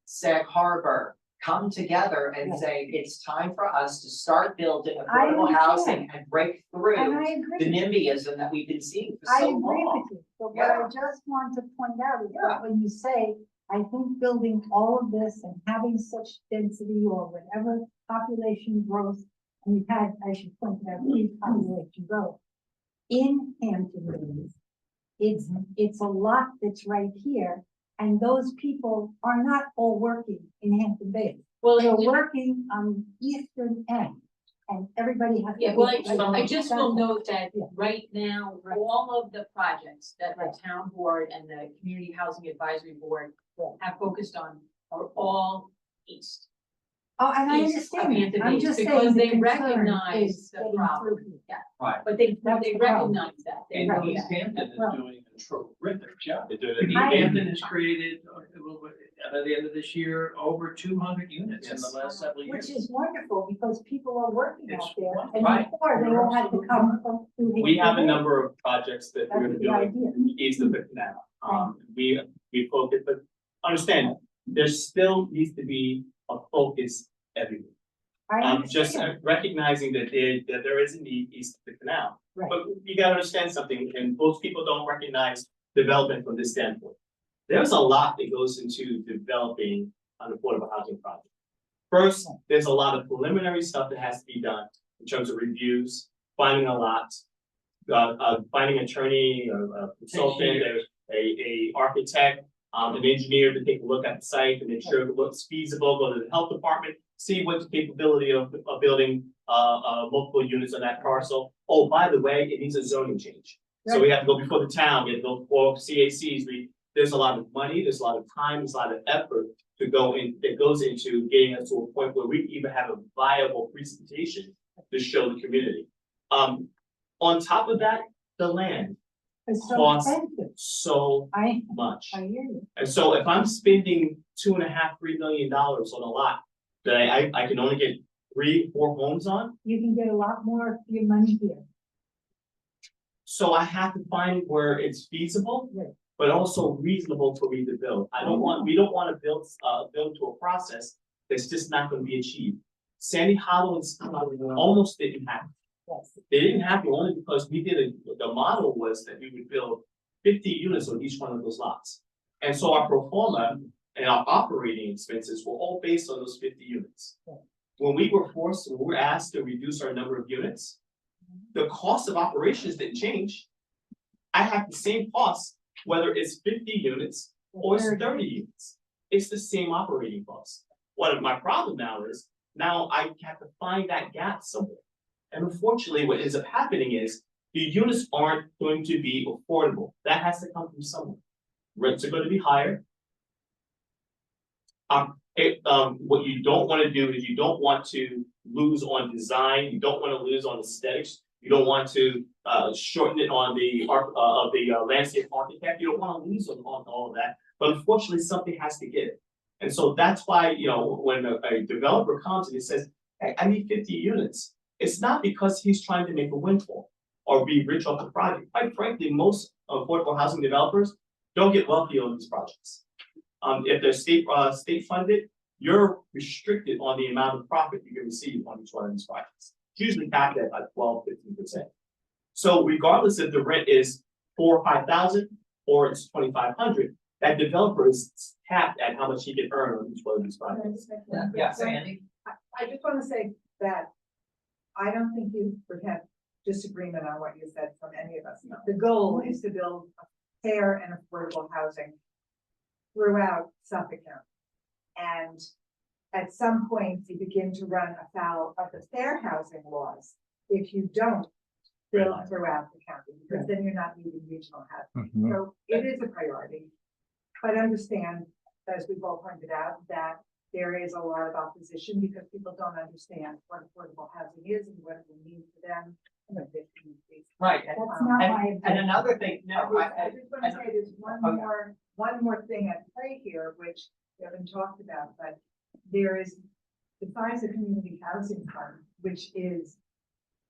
Sag Harbor come together and Right. say, it's time for us to start building I affordable understand. housing and break through And I the agree, NIMBYism that we've been seeing for I so agree long. with you, but what I Yeah. just want to point out is Yeah. that when you say, I think building all of this and having such density or whatever population growth, and we've had, I should point out, population growth in Hampton Bays, it's a lot that's right here, and those people are not all working in Hampton Bays. Well, They're working on the eastern end, and everybody has. to yeah, well, be- I just will note that Yeah. right now, Right. all of the projects that the Right. town board and the community housing advisory board Right. have focused on are all east. Oh, and I East of understand Hampton that, I'm Bays, just because saying the they concern recognize is the getting problem. through here. Yeah, Right. but they That's the problem. recognize that. They And know East that. Hampton is Well- doing a terrific job. They do it. East I- Hampton has created, by the end of this year, over 200 units in the Yes. last several years. Which is wonderful, because people are working out It's there, wonderful. and Right. before, they all had to come from. through We have a Hampton Bays. number of projects that we're That's the doing idea. east of the canal. We focus, but understand, there still needs to be a focus everywhere. I Just understand, recognizing that there is a need east of the canal. right, But you gotta understand something, and most people don't recognize development from this standpoint. There's a lot that goes into developing an affordable housing project. First, there's a lot of preliminary stuff that has to be done in terms of reviews, finding a lot, finding an attorney, a consultant, a architect, an engineer to take a look at the site to make sure it looks feasible, go to the health department, see what's the capability of building multiple units on that parcel. Oh, by the way, it needs a zoning change. So we have to go before the town, we have to go before CACs. There's a lot of money, there's a lot of time, there's a lot of effort to go in, that goes into getting us to a point where we even have a viable presentation to show the community. On top of that, the land It's so costs expensive. so I much. hear you. And so if I'm spending $2.5, $3 million on a lot that I can only get 3, 4 homes on, You can get a lot more for your money here. so I have to find where it's feasible, Right. but also reasonable for me to build. We don't want to build to a process that's just not going to be achieved. Sandy Hollow and Scott almost didn't happen. Yes. They didn't happen only because the model was that we would build 50 units on each one of those lots. And so our pro forma and our operating expenses were all based on those 50 units. When we were asked to reduce our number of units, the cost of operations didn't change. I have the same costs, whether it's 50 units or it's 30 units. It's the same operating cost. My problem now is, now I have to find that gap somewhere. And unfortunately, what ends up happening is the units aren't going to be affordable. That has to come from somewhere. Rents are going to be higher. What you don't want to do is you don't want to lose on design. You don't want to lose on aesthetics. You don't want to shorten it on the landscape architect. You don't want to lose on all of that. But unfortunately, something has to give. And so that's why, when a developer comes and he says, hey, I need 50 units. It's not because he's trying to make a windfall or be rich off the project. Quite frankly, most affordable housing developers don't get wealthy on these projects. If they're state funded, you're restricted on the amount of profit you can receive on each one of these projects. It's usually capped at like 12, 15%. So regardless if the rent is $4,000 or $5,000 or it's $2,500, that developer is capped at how much he can earn on each one of these projects. Yeah, Sandy? I just want to say that I don't think you would have disagreement on what you said from any of us. The goal is to build fair and affordable housing throughout Suffolk County. And at some point, you begin to run afoul of the fair housing laws if you don't build throughout the county, because then you're not meeting regional housing. So it is a priority. But understand, as we've all pointed out, that there is a lot of opposition because people don't understand what affordable housing is and what it will mean for them. Right. That's not my. And another thing, no, I just want to say there's one more thing at play here, which we haven't talked about, but there is, besides the community housing fund, which is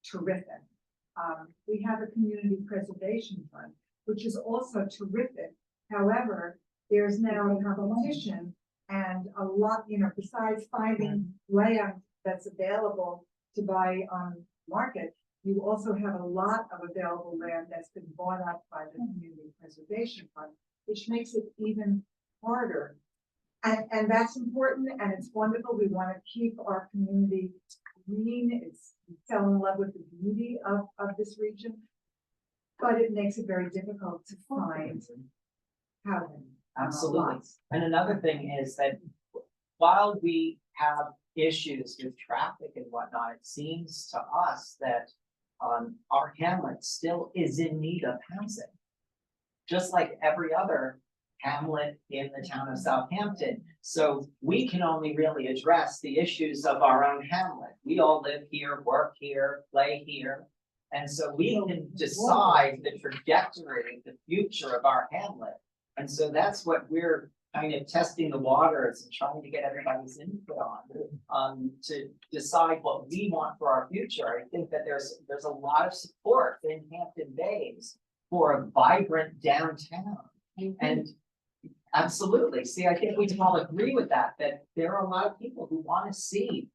terrific. We have a community preservation fund, which is also terrific. However, there's now a competition and a lot, besides finding land that's available to buy on market, you also have a lot of available land that's been bought up by the community preservation fund, which makes it even harder. And that's important and it's wonderful. We want to keep our community green. We fell in love with the beauty of this region, but it makes it very difficult to find housing. absolutely. And another thing is that while we have issues with traffic and whatnot, it seems to us that our hamlet still is in need of housing. Just like every other hamlet in the town of Southampton. So we can only really address the issues of our own hamlet. We all live here, work here, play here. And so we can decide the trajectory, the future of our hamlet. And so that's what we're kind of testing the waters and trying to get everybody's input on, to decide what we want for our future. I think that there's a lot of support in Hampton Bays for a vibrant downtown. And absolutely, see, I think we can all agree with that there are a lot of people who want to see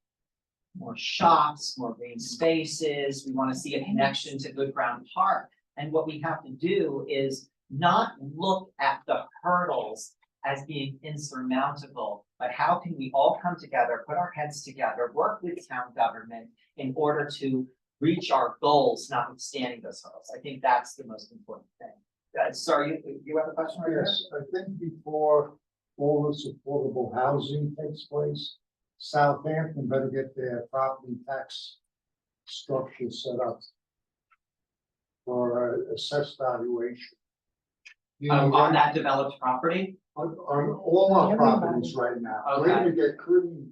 more shops, more green spaces. We want to see a connection to Good Ground Park. And what we have to do is not look at the hurdles as being insurmountable, but how can we all come together, put our heads together, work with town government in order to reach our goals, notwithstanding those hurdles. I think that's the most important thing. Sorry, you have a question? right there? Yes, I think before all this affordable housing takes place, Southampton better get their property tax structure set up for assessed valuation. On that developed property? On all our Everybody. properties right now. We're Okay. gonna get clean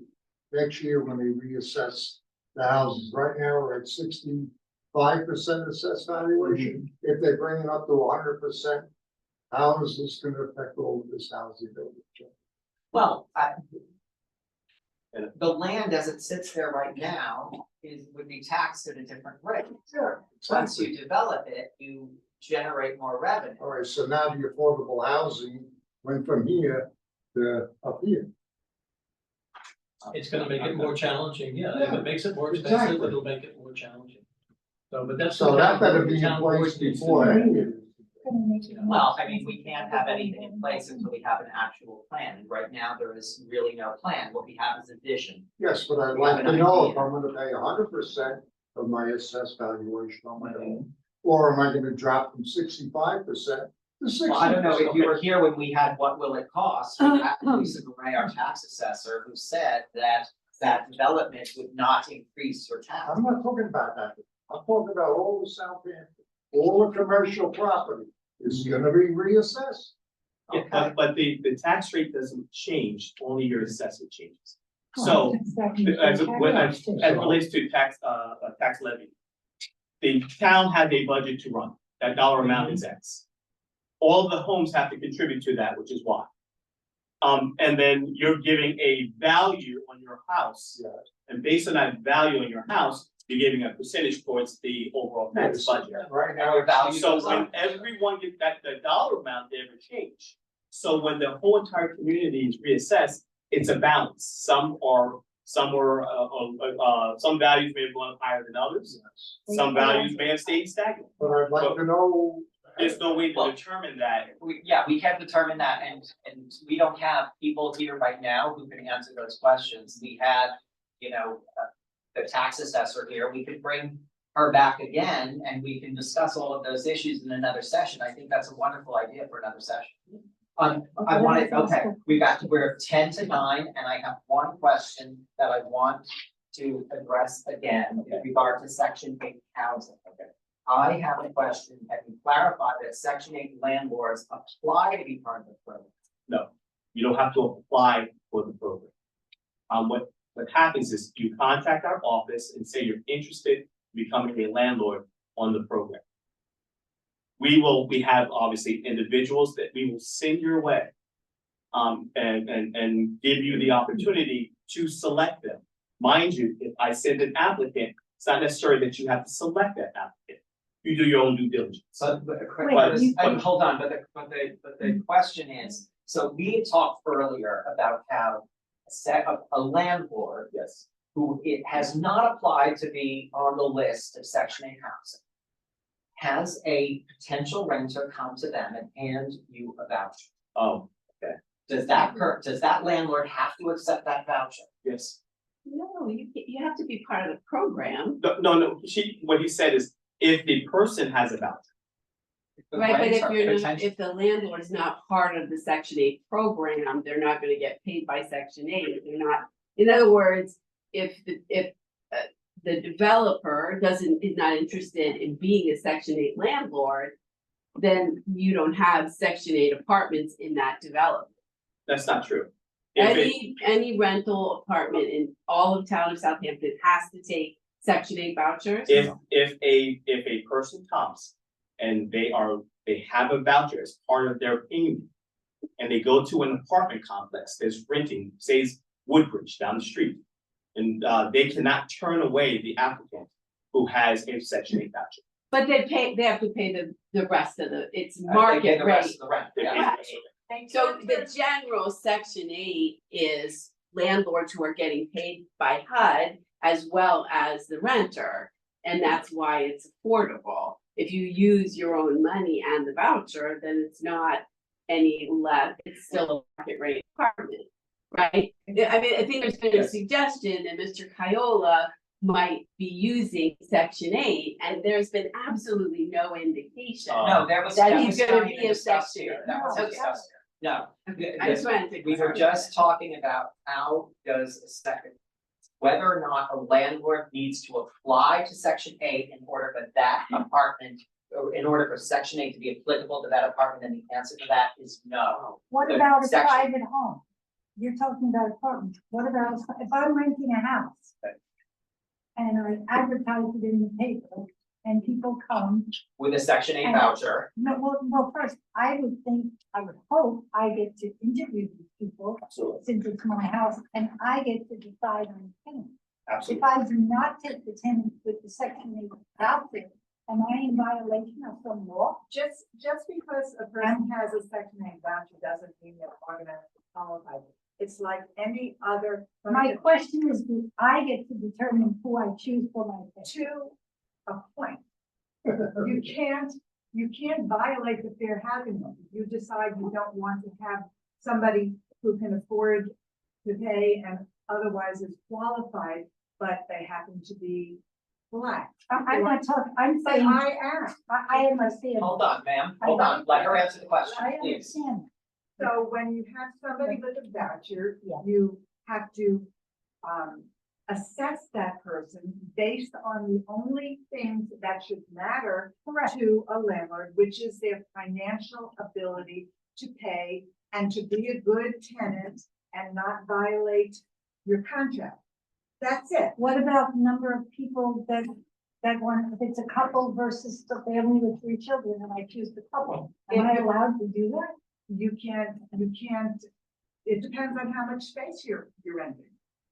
next year when they reassess the houses. Right now, we're at 65% assessed valuation. If they bring it up to 100%, how is this gonna affect all of this housing building? Well, the land as it sits there right now would be taxed at a different rate. Sure. Once you develop it, you generate more revenue. All right, so now the affordable housing went from here to up here. It's gonna make it more challenging, yeah, if it makes it more expensive, Exactly. it'll make it more challenging. So, but that's. So the that better town- be in town place board needs to before do. any of this. Well, I mean, we can't have anything in place until we have an actual plan, and right now there is really no plan. What we have is a vision. Yes, but I'd We have like an to know if idea. I'm gonna pay 100% of my assessed valuation on my home. Or am I gonna drop from 65% to 60%? Well, I don't know if you were here when we had what will it cost, we had Lisa Gray, our tax assessor, who said that development would not increase your tax. I'm not talking about that. I'm talking about all the Southampton, all the commercial property is gonna be reassessed. Yeah, Okay. but the tax rate doesn't change, only your assessment changes. So as it relates to tax levy. The town had a budget to run, that dollar amount is X. All the homes have to contribute to that, which is Y. And then you're giving a value on your house. Yeah. And based on that value on your house, you're giving a percentage towards the overall tax budget. Right now, Our value So goes when up. everyone gets that, the dollar amount never change. So when the whole entire community is reassessed, it's a balance. Some values may have gone up higher than others. Some values may have stayed stagnant. but I'd like to know. There's no way to Well- determine that. We can determine that, and we don't have people here right now who can answer those questions. We had, the tax assessor here, we could bring her back again, and we can discuss all of those issues in another session. I think that's a wonderful idea for another session. I wanted, okay, we're 10 to 9, and I have one question that I want to address again with regard to section 8 housing. I have a question, can you clarify that section 8 landlords apply to be part of the program? No, you don't have to apply for the program. What happens is you contact our office and say you're interested in becoming a landlord on the program. We have obviously individuals that we will send your way. And give you the opportunity to select them. Mind you, if I send an applicant, it's not necessary that you have to select that applicant. You do your own due diligence. But Wait, hold on, but the question is, so we had talked earlier about how a landlord. Yes. Who it has not applied to be on the list of section 8 housing. Has a potential renter come to them and hand you a voucher? Oh, Does that landlord have to accept that voucher? yes. No, you have to be part of the program, No, what he said is, if the person has a voucher, The right? But if renter you're not, potentially- if the landlord is not part of the Section 8 program, they're not gonna get paid by Section 8. They're not, in other words, if the developer is not interested in being a Section 8 landlord, then you don't have Section 8 apartments in that development. that's not true. If it- Any rental apartment in all of town of Southampton has to take Section 8 vouchers? If a person comes and they have a voucher as part of their payment. And they go to an apartment complex that's renting, say Woodbridge down the street. And they cannot turn away the applicant who has a Section 8 voucher. But they have to pay the rest of it's They pay market the rate. rest of the rent, They pay yeah. the rest of it. So the general Section 8 is landlords who are getting paid by HUD as well as the renter. And that's why it's affordable. if you use your own money and the voucher, then it's not any less, it's still a market rate apartment, right? I mean, I think there's been a Yes. suggestion that Mr. Kiola might be using section 8, and there's been absolutely no indication. No, that was, That that he's was gonna not be even a discussed section. here, that was No. discussed here. No. I just wanted to. We were just talking about how does a second, whether or not a landlord needs to apply to section 8 in order for that apartment, or in order for section 8 to be applicable to that apartment, and the answer to that is no. What The about a section- private home? You're talking about apartments. What about, if I'm renting a house? Okay. And I advertise it in the paper and people come, With a section 8 And- voucher, no, well, first, I would think, I would hope I get to interview these people Absolutely, since it's my house and I get to decide on the tenant. If absolutely. I do not take the tenant with the section 8 voucher, am I in violation of some law? Just because a person has a section 8 voucher doesn't mean they're automatically qualified. It's like any other. My question is, do I get to determine who I choose for my tenant? To a point. You can't violate the fair housing law. You decide you don't want to have somebody who can afford to pay and otherwise is qualified, but they happen to be black. I'm not talking, I'm But saying, I am. I understand. hold on, ma'am, hold on, let her answer the question, I please. understand. So when you have somebody with a voucher, Yeah. you have to assess that person based on the only things that should matter Correct. to a landlord, which is their financial ability to pay and to be a good tenant and not violate your contract. That's it. What about the number of people that want, if it's a couple versus a family with 3 children and I choose the couple? Am I allowed to do that? You can't, it depends on how much space you're renting.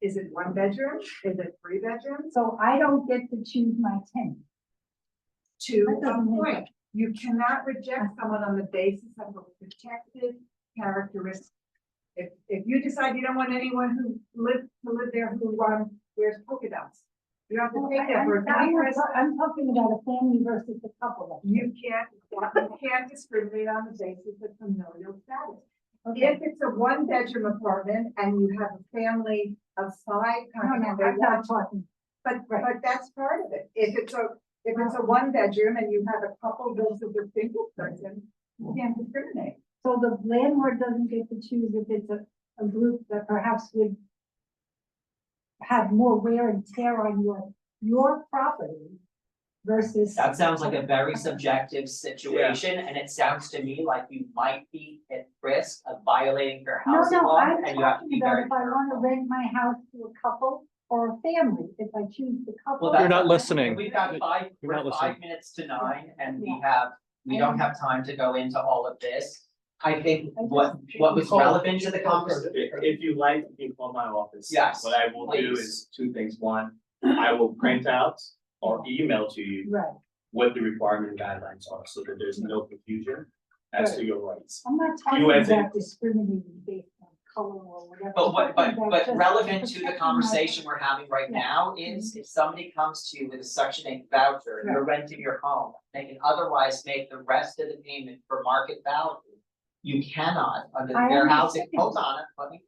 Is it 1 bedroom? Is it 3 bedrooms? So I don't get to choose my tenant. To That a doesn't make point, you cannot reject someone on the basis of a protected characteristic. If you decide you don't want anyone who live there who wears polka dots, you have to take that for I'm talking about a family versus a couple. you can't discriminate on the basis of familial status. Okay. If it's a 1-bedroom apartment and you have a family of 5 No, coming no, and they I'm not want, talking. but that's part of it. If it's a 1-bedroom and you have a couple versus a single person, you can't discriminate. So the landlord doesn't get to choose if it's a group that perhaps would have more wear and tear on your property versus. That sounds like a very subjective situation, and it sounds to me like you might be at risk of violating fair No, housing no, law, I'm and you have to talking be about very if I want to careful. rent my house to a couple or a family, if I choose the couple. Well, You're not that's- listening. We've got five, You're not we're listening. 5 minutes to 9, and Yeah. we don't have time to go into all of this. I think I just- what was relevant to the conversation. If you like, you can call my office. Yes, What I will do please. is 2 things. One, I will print out or email to you Right, what the requirement guidelines are, so that there's no confusion as to your rights. I'm not You talking as a- about discriminating based on color or whatever. But I'm talking about just relevant to the protecting conversation we're having right Yeah. now is if somebody comes to you with a section 8 voucher, and you're renting your home, they can otherwise make the rest of the payment for market value. You cannot, under the I fair housing, understand. hold on,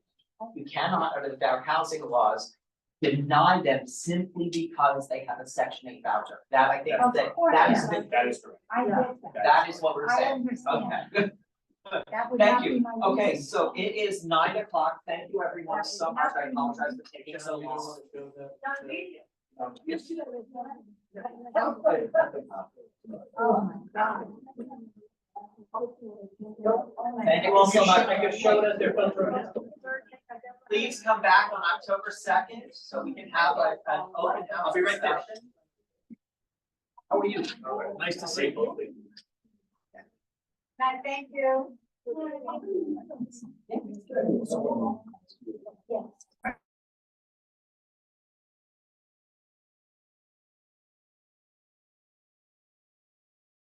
you cannot, under the fair housing laws, deny them simply because they have a section 8 voucher. That I think, Of that course, is, yeah. the- That is correct. I get that. that is what we're I saying. understand. Okay, That would thank not be you. my Okay, reason. so it is 9 o'clock. Thank you everyone That so would much. not I be my apologize for taking so long. You should have done it. Oh, my God. Thank you all so much. I can show that they're both. Please come back on October 2nd, so we can have an open house. I'll be right there. discussion. How are you? Nice to see you. Thank you.